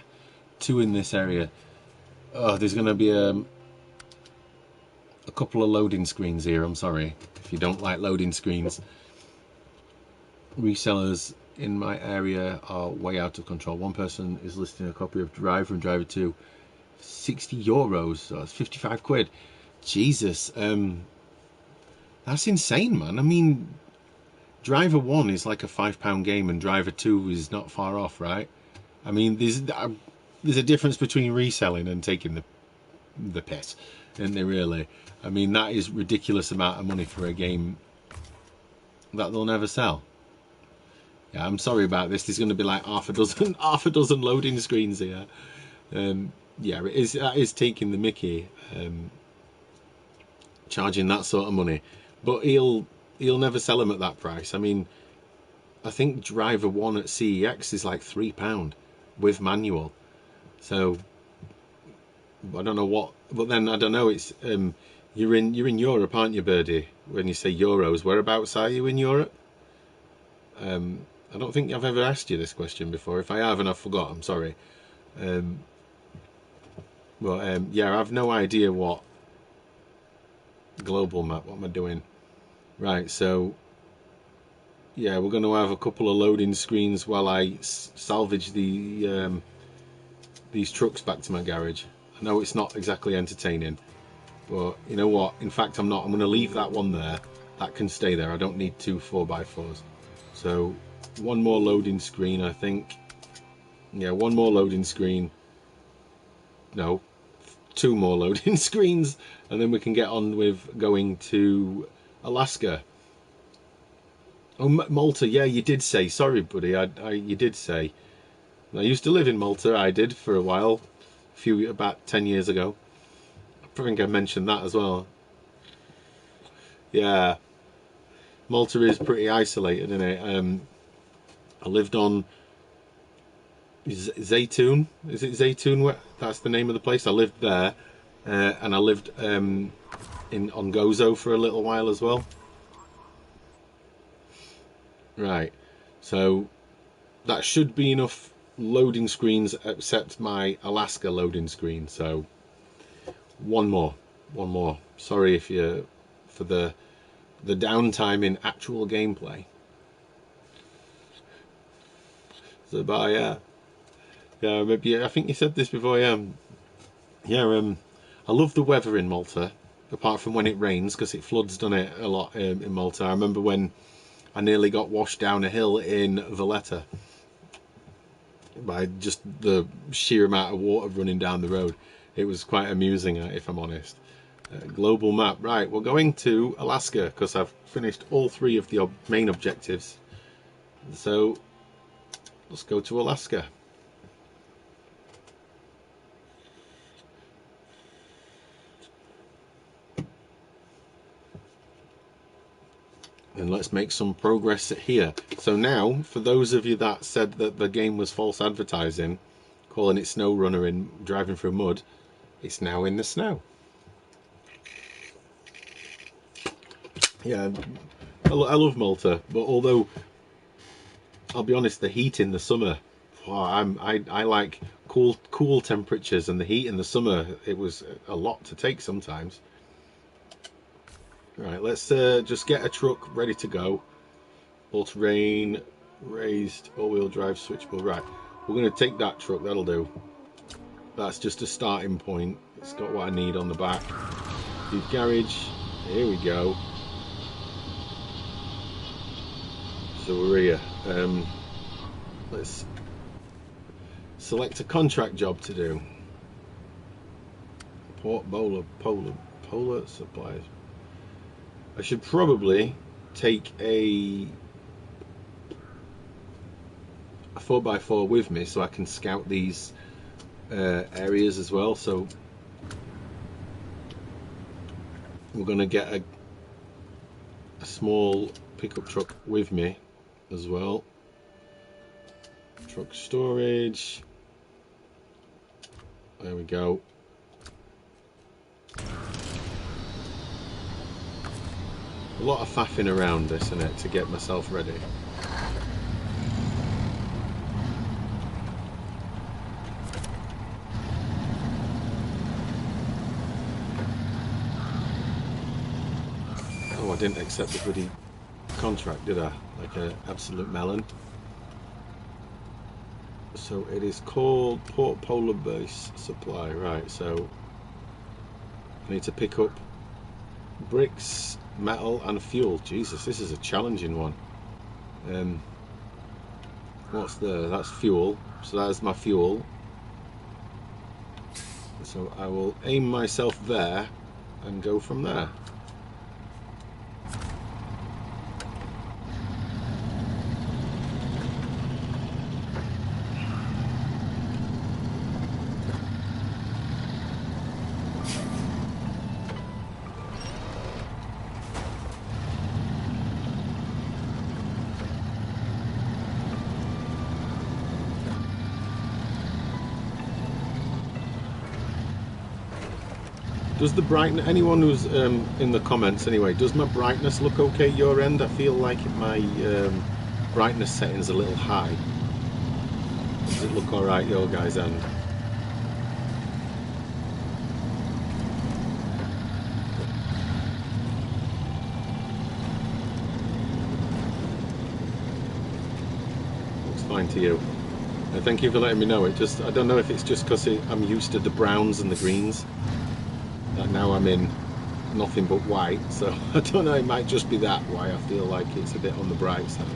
2 in this area. Oh, there's going to be a couple of loading screens here. I'm sorry if you don't like loading screens. Resellers in my area are way out of control. One person is listing a copy of Driver and Driver 2, €60, so that's 55 quid. Jesus, that's insane, man. I mean, Driver 1 is like a £5 game and Driver 2 is not far off, right? I mean, there's a difference between reselling and taking the piss, isn't there, really? I mean, that is ridiculous amount of money for a game that they'll never sell. Yeah, I'm sorry about this. There's going to be like half a dozen loading screens here. Yeah, that is taking the mickey, charging that sort of money. But he'll never sell them at that price. I mean, I think Driver 1 at CEX is like £3 with manual. So I don't know what, but then I don't know. It's you're in Europe, aren't you, Birdie? When you say euros, whereabouts are you in Europe? I don't think I've ever asked you this question before. If I have and I've forgot, I'm sorry. Yeah, I've no idea what global map. What am I doing? Right, so yeah, we're going to have a couple of loading screens while I salvage these trucks back to my garage. I know it's not exactly entertaining, but you know what? In fact, I'm not. I'm going to leave that one there. That can stay there. I don't need 2 4x4s. So one more loading screen, I think. Yeah, one more loading screen. No, 2 more loading screens, and then we can get on with going to Alaska. Oh, Malta. Yeah, you did say. Sorry, buddy. You did say. I used to live in Malta. I did for a while, about 10 years ago. I think I mentioned that as well. Yeah, Malta is pretty isolated, isn't it? I lived on Zaytoun. Is it Zaytoun? That's the name of the place. I lived there, and I lived on Gozo for a little while as well. Right, so that should be enough loading screens, except my Alaska loading screen. So one more. Sorry if you for the downtime in actual gameplay. So, but yeah, maybe I think you said this before. I love the weather in Malta, apart from when it rains, because it floods, doesn't it, a lot in Malta. I remember when I nearly got washed down a hill in Valletta by just the sheer amount of water running down the road. It was quite amusing, if I'm honest. Global map. Right, we're going to Alaska because I've finished all 3 of the main objectives. So let's go to Alaska. And let's make some progress here. So now, for those of you that said that the game was false advertising, calling it Snowrunner and driving through mud, it's now in the snow. Yeah, I love Malta, but although I'll be honest, the heat in the summer, I like cool temperatures and the heat in the summer, it was a lot to take sometimes. Right, let's just get a truck ready to go. All-terrain, raised, all-wheel drive, switchable. Right, we're going to take that truck, that'll do. That's just a starting point. It's got what I need on the back. Deep garage, here we go. So we're here. Let's select a contract job to do. Port Polar supplies. I should probably take a 4x4 with me so I can scout these areas as well. So we're going to get a small pickup truck with me as well. Truck storage. There we go. A lot of faffing around this, isn't it, to get myself ready. Oh, I didn't accept the bloody contract, did I? Like an absolute melon. So it is called Port Polar Base Supply, right? So I need to pick up bricks, metal and fuel. Jesus, this is a challenging one. What's there? That's fuel. So that's my fuel. So I will aim myself there and go from there. Does the brightness, anyone who's in the comments anyway, does my brightness look okay your end? I feel like my brightness setting's a little high. Does it look alright your guys' end? Looks fine to you. Thank you for letting me know. It just, I don't know if it's just because I'm used to the browns and the greens. And now I'm in nothing but white, so I don't know, it might just be that why I feel like it's a bit on the bright side.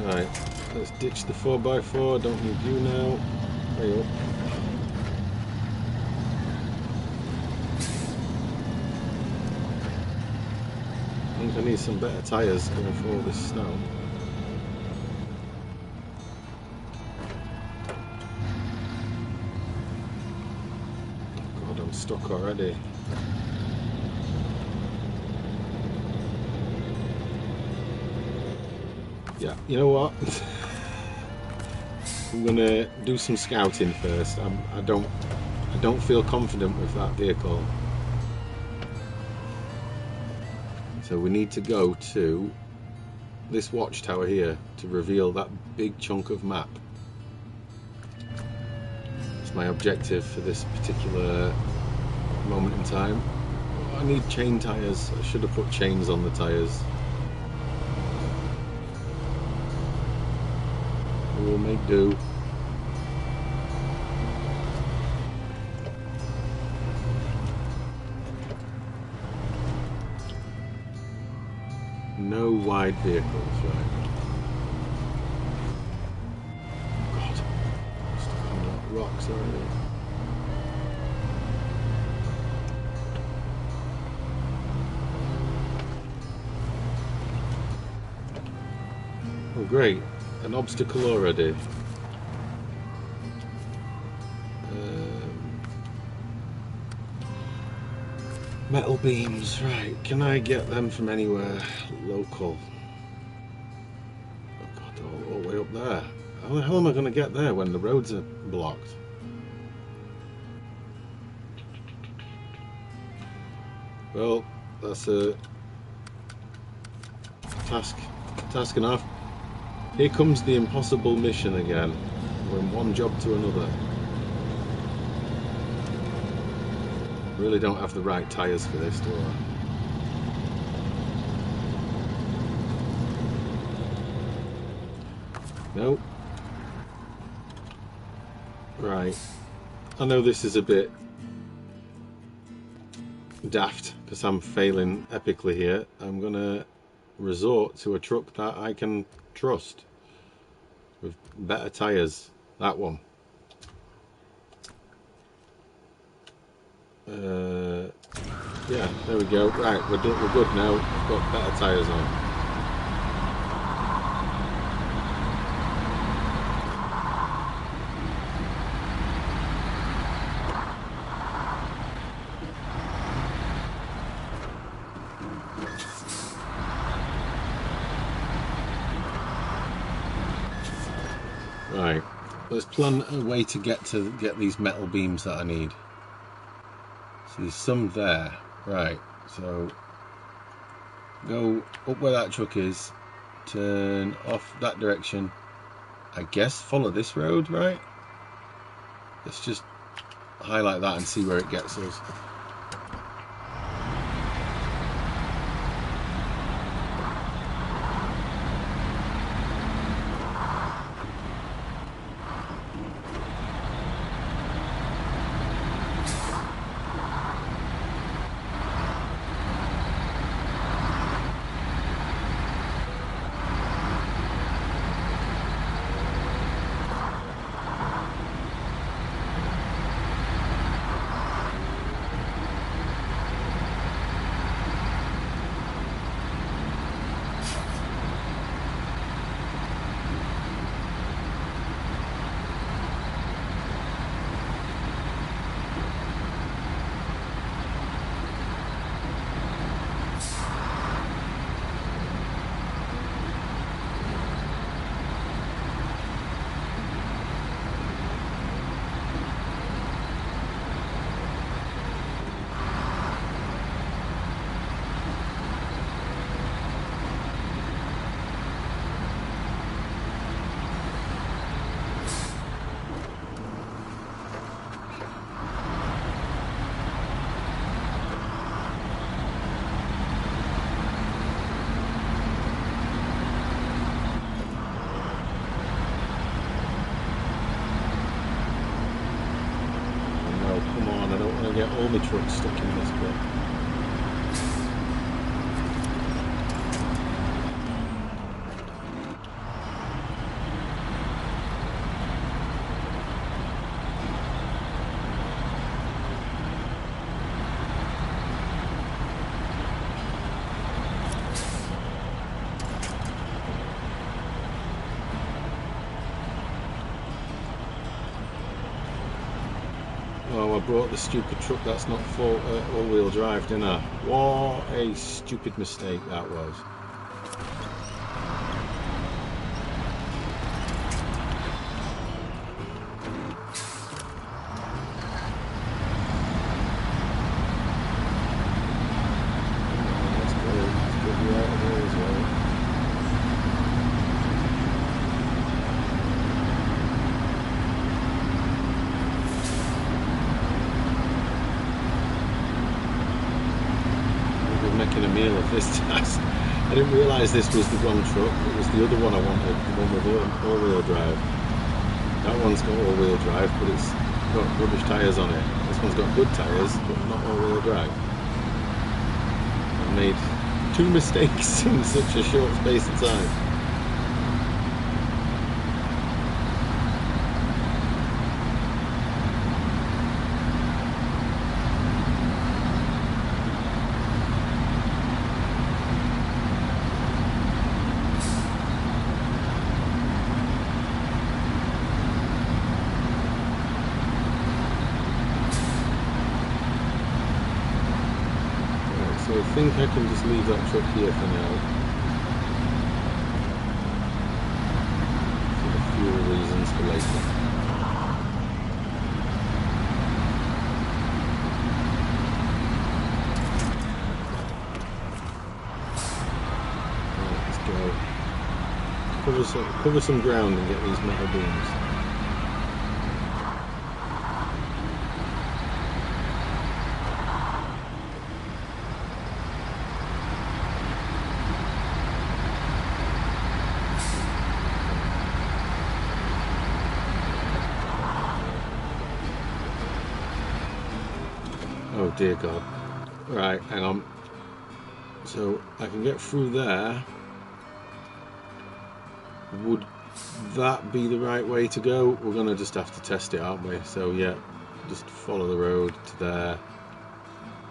Right, let's ditch the 4x4, don't need you now. There you go. I think I need some better tyres going through all this snow. God, I'm stuck already. Yeah, you know what? I'm gonna do some scouting first. I don't feel confident with that vehicle. So we need to go to this watchtower here to reveal that big chunk of map. That's my objective for this particular moment in time. Oh, I need chain tyres. I should have put chains on the tyres. We'll make do. No wide vehicles, right? God, I'm stuck on rocks already. Oh, great. an obstacle already. Metal beams, right, can I get them from anywhere local? Oh god, all the way up there. How the hell am I going to get there when the roads are blocked? Well, that's a task enough. Here comes the impossible mission again, from one job to another. Really don't have the right tyres for this, do I? Nope. Right. I know this is a bit daft because I'm failing epically here. I'm gonna resort to a truck that I can trust with better tyres. That one. Yeah, there we go. Right, we're good now. I've got better tyres on. Right, let's plan a way to get these metal beams that I need. So there's some there. Right, so go up where that truck is, turn off that direction, I guess follow this road, right? Let's just highlight that and see where it gets us. Get all my trucks stuck in this bit. Oh, I brought the stupid truck that's not all-wheel drive, didn't I? What a stupid mistake that was. Let's get you out of here as well. Making a meal of this task. I didn't realise this was the wrong truck. It was the other one I wanted, the one with all-wheel drive. That one's got all-wheel drive, but it's got rubbish tyres on it. This one's got good tyres, but not all-wheel drive. I've made 2 mistakes in such a short space of time. So I think I can just leave that truck here for now. For the fuel reasons for later. Right, let's go. Cover some ground and get these metal beams. Oh dear God. Right, hang on. So I can get through there. Would that be the right way to go? We're gonna just have to test it, aren't we? So yeah, just follow the road to there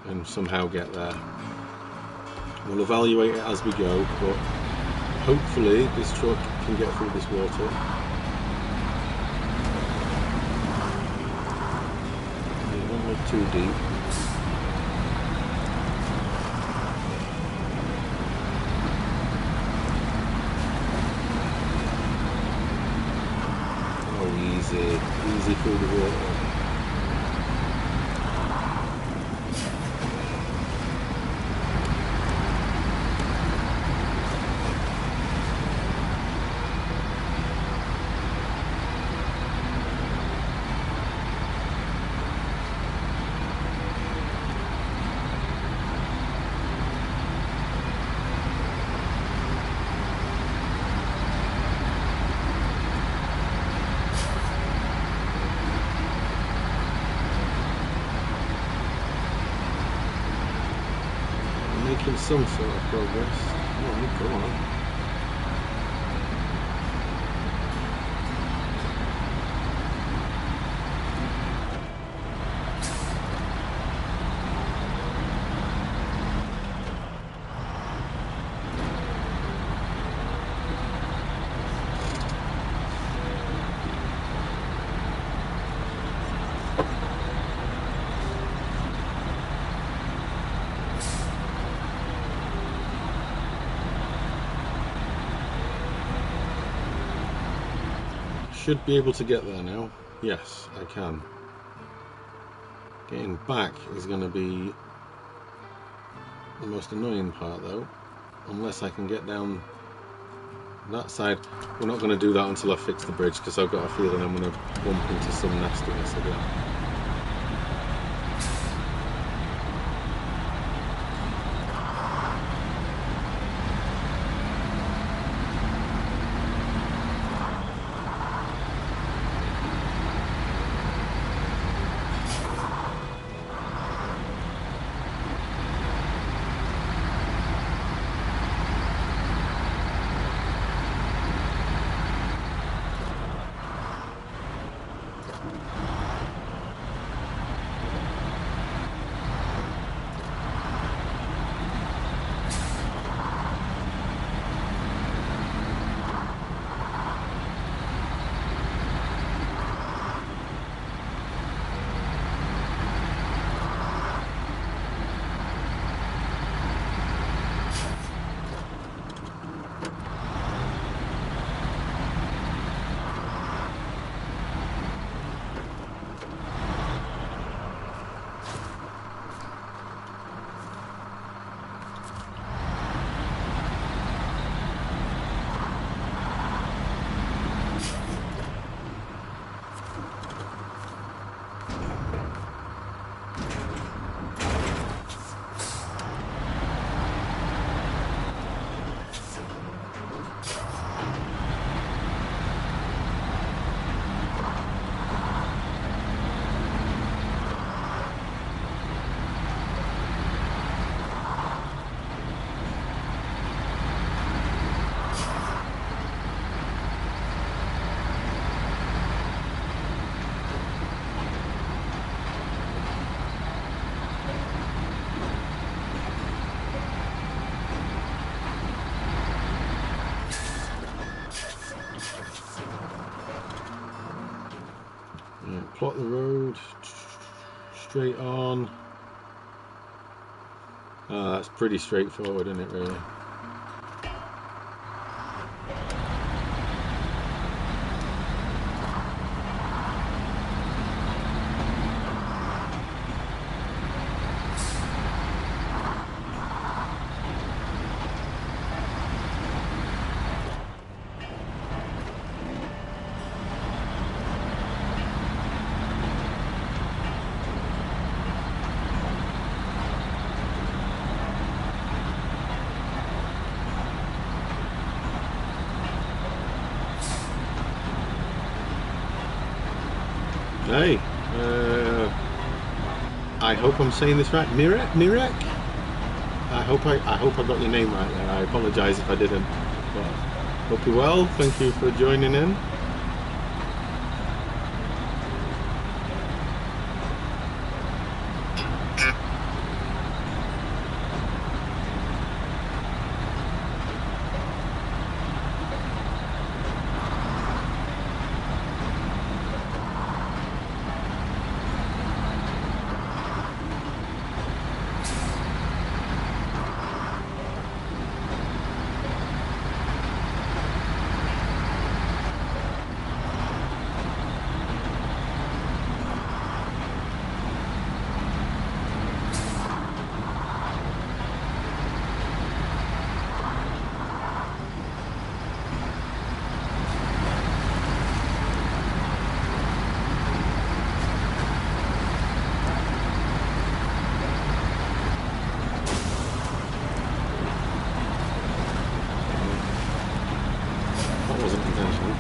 and somehow get there. We'll evaluate it as we go, but hopefully this truck can get through this water. It won't look too deep. Easy through the water. Making some sort of progress. Come on. Should be able to get there now. Yes, I can. Getting back is going to be the most annoying part though, unless I can get down that side. We're not going to do that until I fix the bridge, because I've got a feeling I'm going to bump into some nastiness again. Plot the road straight on. That's pretty straightforward, isn't it, really? Hey, I hope I'm saying this right. Mirek? I hope I got your name right there. I apologise if I didn't. But hope you're well. Thank you for joining in. That wasn't intentional.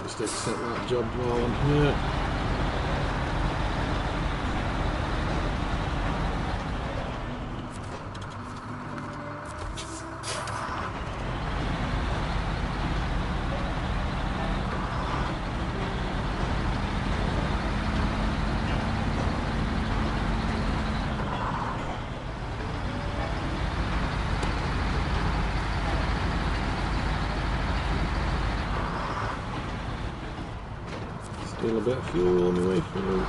Just accept that job while I'm here. Still a bit of fuel on the way through.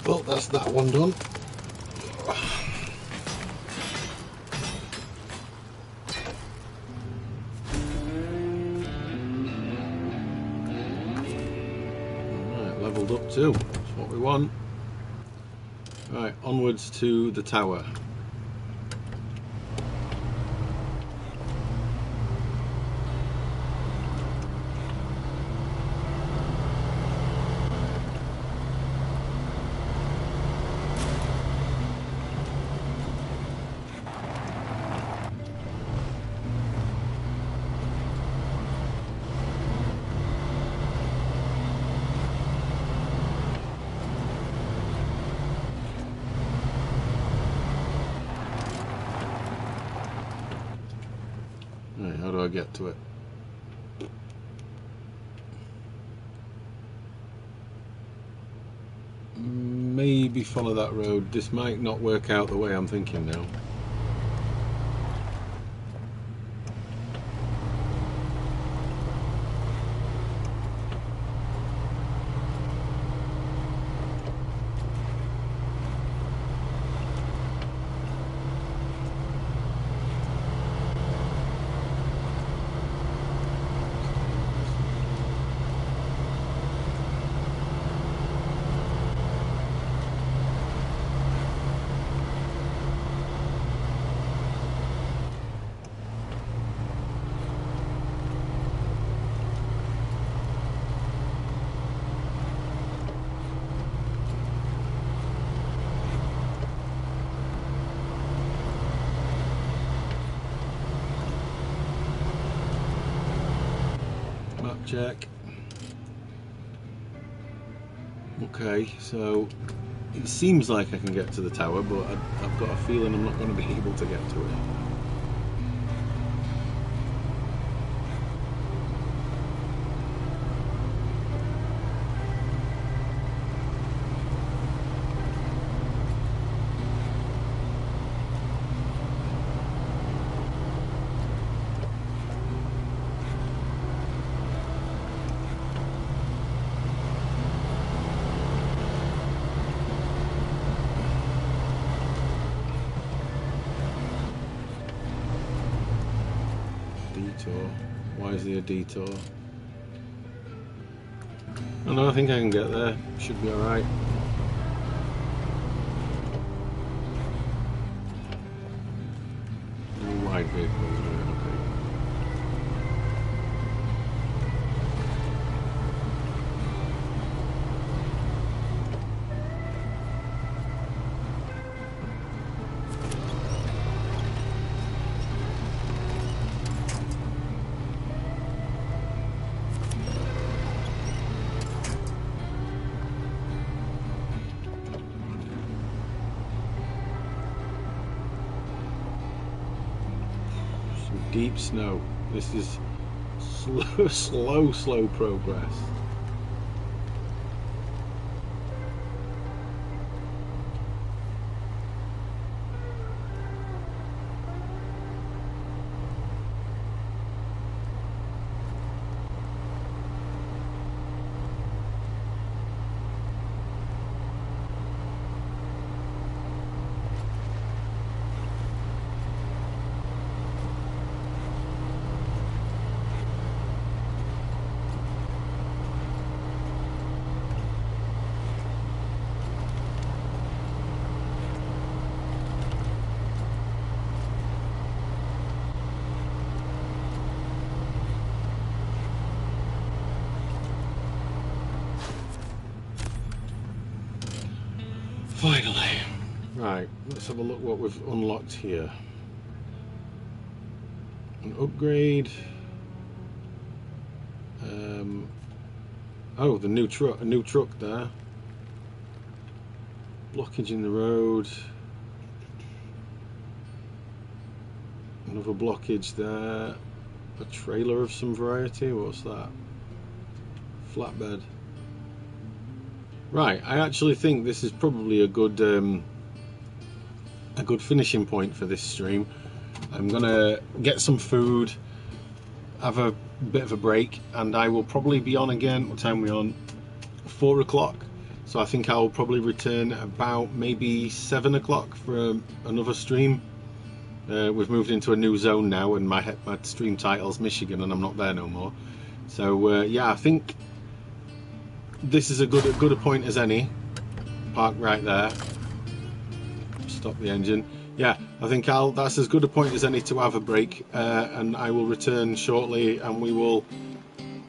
Well, that's that one done. Alright, leveled up too. That's what we want. Right, onwards to the tower. Right, how do I get to it? Maybe follow that road. This might not work out the way I'm thinking now. Map check. Okay, so it seems like I can get to the tower, but I've got a feeling I'm not going to be able to get to it. Detour. Why is there a detour? Oh no, I think I can get there. Should be alright. No wide vehicles, right? Okay. Deep snow. This is slow progress. Finally. Right, let's have a look what we've unlocked here. An upgrade. Oh, the new truck, a new truck there. Blockage in the road. Another blockage there. A trailer of some variety. What's that? Flatbed. Right, I actually think this is probably a good finishing point for this stream. I'm gonna get some food, have a bit of a break, and I will probably be on again. What time are we on? 4 o'clock. so I think I'll probably return about maybe 7 o'clock for another stream. We've moved into a new zone now, and my stream title's Michigan, and I'm not there no more. So yeah, I think this is as good a point as any. Park right there. Stop the engine. Yeah, I think that's as good a point as any to have a break, and I will return shortly, and we will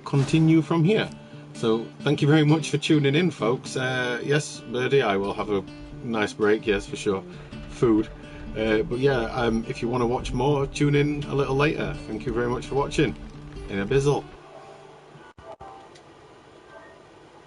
continue from here. So thank you very much for tuning in, folks. Yes, Birdie, I will have a nice break, yes, for sure. Food. But yeah, if you want to watch more, tune in a little later. Thank you very much for watching. In a bizzle.